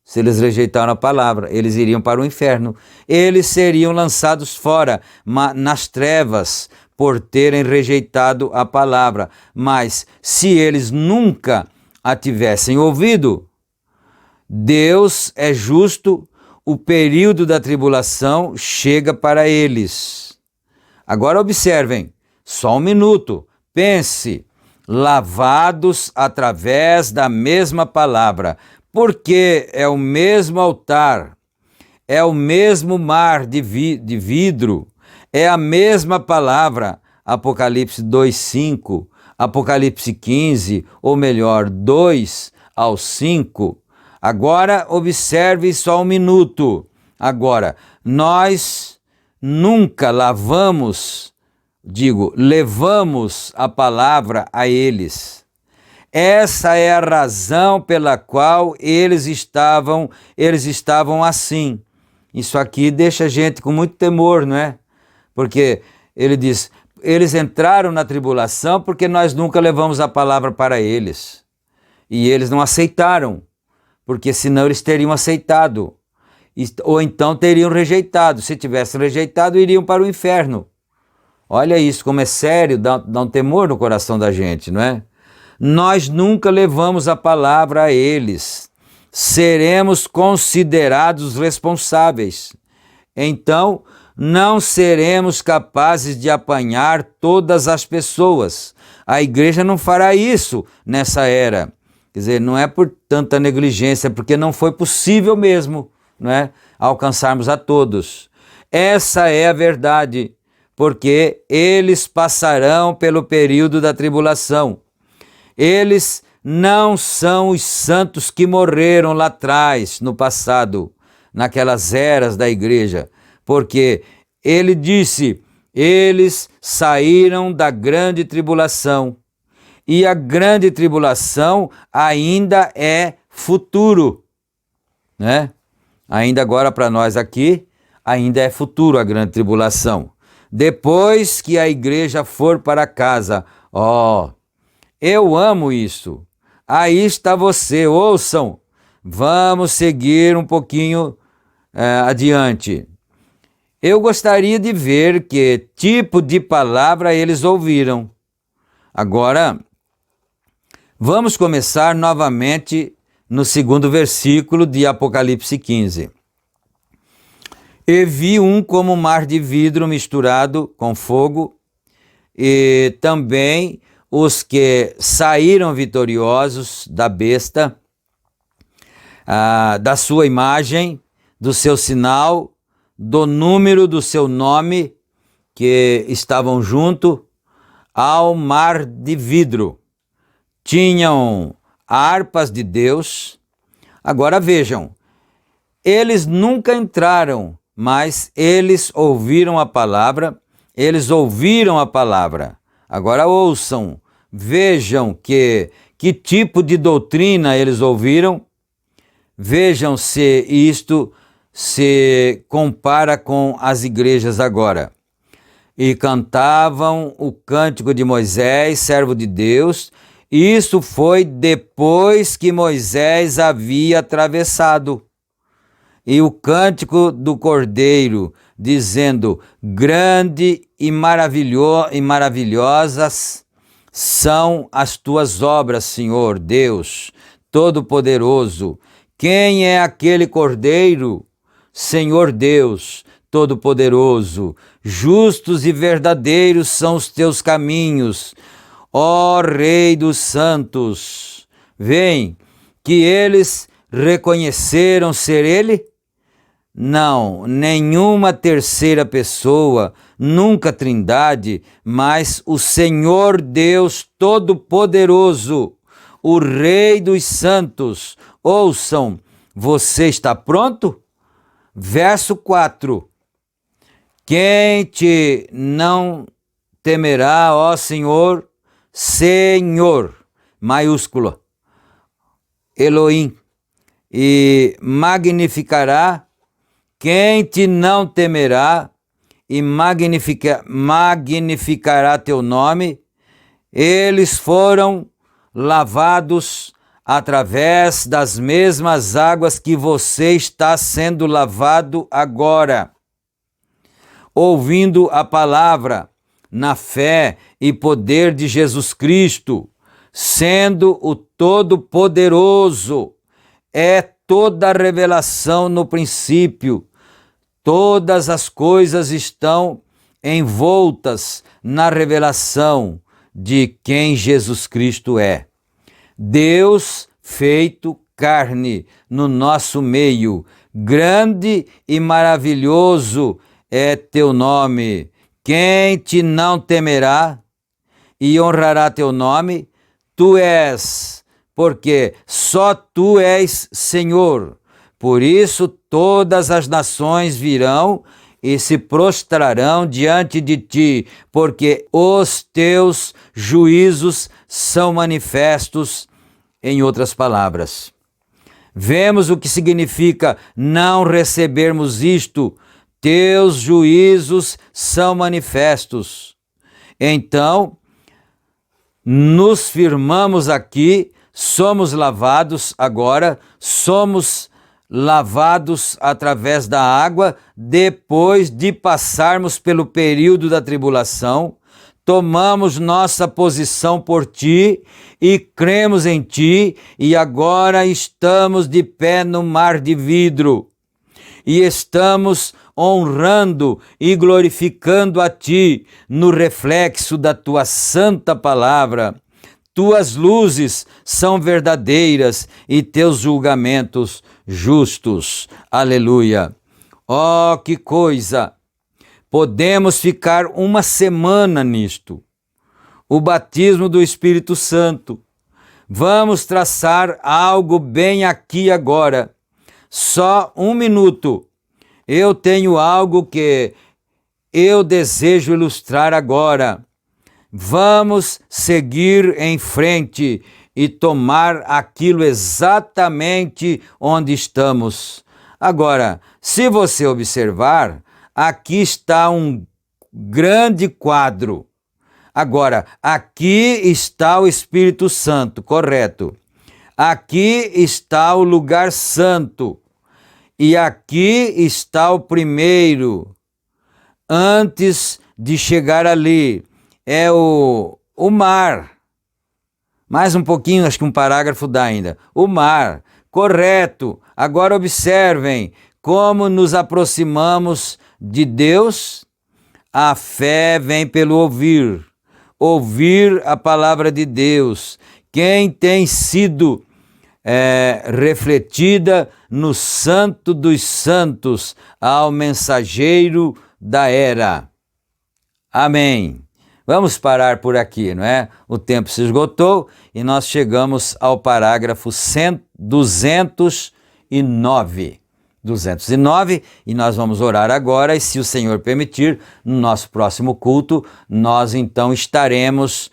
Se eles rejeitaram a palavra, eles iriam para o inferno. Eles seriam lançados fora, nas trevas, por terem rejeitado a palavra. Mas se eles nunca a tivessem ouvido, Deus é justo, o período da tribulação chega para eles. Agora observem, só um minuto, pense, lavados através da mesma palavra, porque é o mesmo altar, é o mesmo mar de vidro, é a mesma palavra, Apocalipse 2:5, Apocalipse 15, ou melhor, 2 ao 5. Agora, observe só um minuto. Agora, nós nunca levamos a palavra a eles. Essa é a razão pela qual eles estavam assim. Isso aqui deixa a gente com muito temor, não é? Porque ele diz, eles entraram na tribulação porque nós nunca levamos a palavra para eles. E eles não aceitaram, porque senão eles teriam aceitado. Ou então teriam rejeitado. Se tivessem rejeitado, iriam para o inferno. Olha isso, como é sério, dá um temor no coração da gente, não é? Nós nunca levamos a palavra a eles. Seremos considerados responsáveis. Então, não seremos capazes de apanhar todas as pessoas. A igreja não fará isso nessa era. Quer dizer, não é por tanta negligência, porque não foi possível mesmo, não é? Alcançarmos a todos. Essa é a verdade, porque eles passarão pelo período da tribulação. Eles não são os santos que morreram lá atrás, no passado, naquelas eras da igreja, porque ele disse, eles saíram da grande tribulação, e a grande tribulação ainda é futuro, né? Ainda agora para nós aqui, ainda é futuro a grande tribulação. Depois que a igreja for para casa, eu amo isso. Aí está você, ouçam. Vamos seguir um pouquinho adiante. Eu gostaria de ver que tipo de palavra eles ouviram. Agora, vamos começar novamente no segundo versículo de Apocalipse 15. E vi um como mar de vidro misturado com fogo, e também os que saíram vitoriosos da besta, da sua imagem, do seu sinal, do número do seu nome, que estavam junto ao mar de vidro. Tinham harpas de Deus. Agora vejam, eles nunca entraram, mas eles ouviram a palavra, Agora ouçam, vejam que tipo de doutrina eles ouviram, vejam se isto se compara com as igrejas agora. E cantavam o cântico de Moisés, servo de Deus. Isso foi depois que Moisés havia atravessado. E o cântico do Cordeiro, dizendo: grande e maravilhosas são as tuas obras, Senhor Deus Todo-Poderoso. Quem é aquele Cordeiro? Senhor Deus Todo-Poderoso. Justos e verdadeiros são os teus caminhos, ó Rei dos Santos. Vem, que eles reconheceram ser Ele? Não, nenhuma terceira pessoa, nunca Trindade, mas o Senhor Deus Todo-Poderoso, o Rei dos Santos. Ouçam, você está pronto? Verso 4. Quem te não temerá, ó Senhor, Senhor, maiúsculo, Elohim, e magnificará. Quem te não temerá e magnificará teu nome. Eles foram lavados através das mesmas águas que você está sendo lavado agora, ouvindo a palavra na fé e poder de Jesus Cristo, sendo o Todo-Poderoso. É toda a revelação no princípio. Todas as coisas estão envoltas na revelação de quem Jesus Cristo é. Deus feito carne no nosso meio. Grande e maravilhoso é teu nome. Quem te não temerá e honrará teu nome? Tu és, porque só tu és Senhor. Por isso todas as nações virão e se prostrarão diante de ti, porque os teus juízos são manifestos. Em outras palavras, vemos o que significa não recebermos isto. Teus juízos são manifestos. Então, nos firmamos aqui, somos lavados agora, somos lavados através da água, depois de passarmos pelo período da tribulação, tomamos nossa posição por ti e cremos em ti, e agora estamos de pé no mar de vidro, e estamos honrando e glorificando a ti no reflexo da tua santa palavra. Tuas luzes são verdadeiras e teus julgamentos justos. Aleluia! Oh, que coisa! Podemos ficar uma semana nisto. O batismo do Espírito Santo. Vamos traçar algo bem aqui agora. Só um minuto. Eu tenho algo que eu desejo ilustrar agora. Vamos seguir em frente e tomar aquilo exatamente onde estamos. Agora, se você observar, aqui está um grande quadro. Agora, aqui está o Espírito Santo, correto. Aqui está o lugar santo. E aqui está o primeiro. Antes de chegar ali, é o mar. Mais um pouquinho, acho que um parágrafo dá ainda. O mar, correto. Agora observem como nos aproximamos de Deus. A fé vem pelo ouvir. Ouvir a palavra de Deus. Quem tem sido refletida no Santo dos Santos, ao mensageiro da era. Amém. Vamos parar por aqui, não é? O tempo se esgotou e nós chegamos ao parágrafo 209. 209, e nós vamos orar agora, e se o Senhor permitir, no nosso próximo culto, nós então estaremos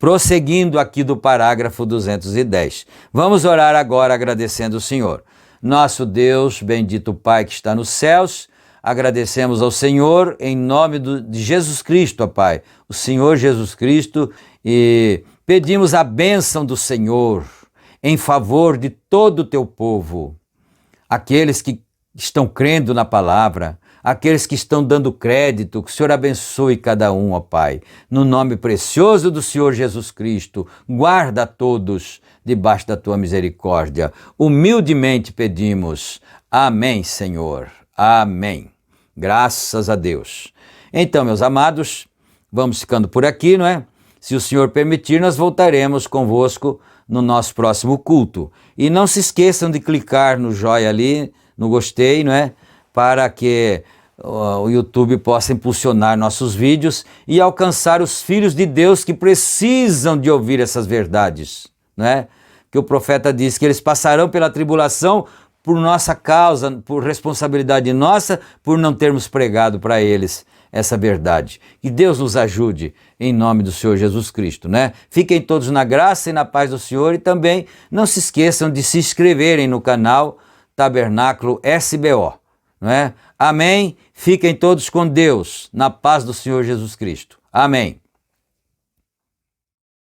prosseguindo aqui do parágrafo 210. Vamos orar agora agradecendo o Senhor. Nosso Deus, bendito Pai que está nos céus, agradecemos ao Senhor em nome de Jesus Cristo, ó Pai, o Senhor Jesus Cristo, e pedimos a bênção do Senhor em favor de todo o teu povo, aqueles que estão crendo na palavra, aqueles que estão dando crédito, que o Senhor abençoe cada um, ó Pai. No nome precioso do Senhor Jesus Cristo, guarda a todos debaixo da tua misericórdia. Humildemente pedimos. Amém, Senhor. Amém. Graças a Deus. Então, meus amados, vamos ficando por aqui, não é? Se o Senhor permitir, nós voltaremos convosco no nosso próximo culto. E não se esqueçam de clicar no joia ali, no gostei, não é? Para que o YouTube possa impulsionar nossos vídeos e alcançar os filhos de Deus que precisam de ouvir essas verdades, não é? Que o profeta diz que eles passarão pela tribulação por nossa causa, por responsabilidade nossa, por não termos pregado para eles essa verdade. Que Deus nos ajude em nome do Senhor Jesus Cristo, né? Fiquem todos na graça e na paz do Senhor e também não se esqueçam de se inscreverem no canal Tabernáculo SBO, não é? Amém? Fiquem todos com Deus, na paz do Senhor Jesus Cristo. Amém.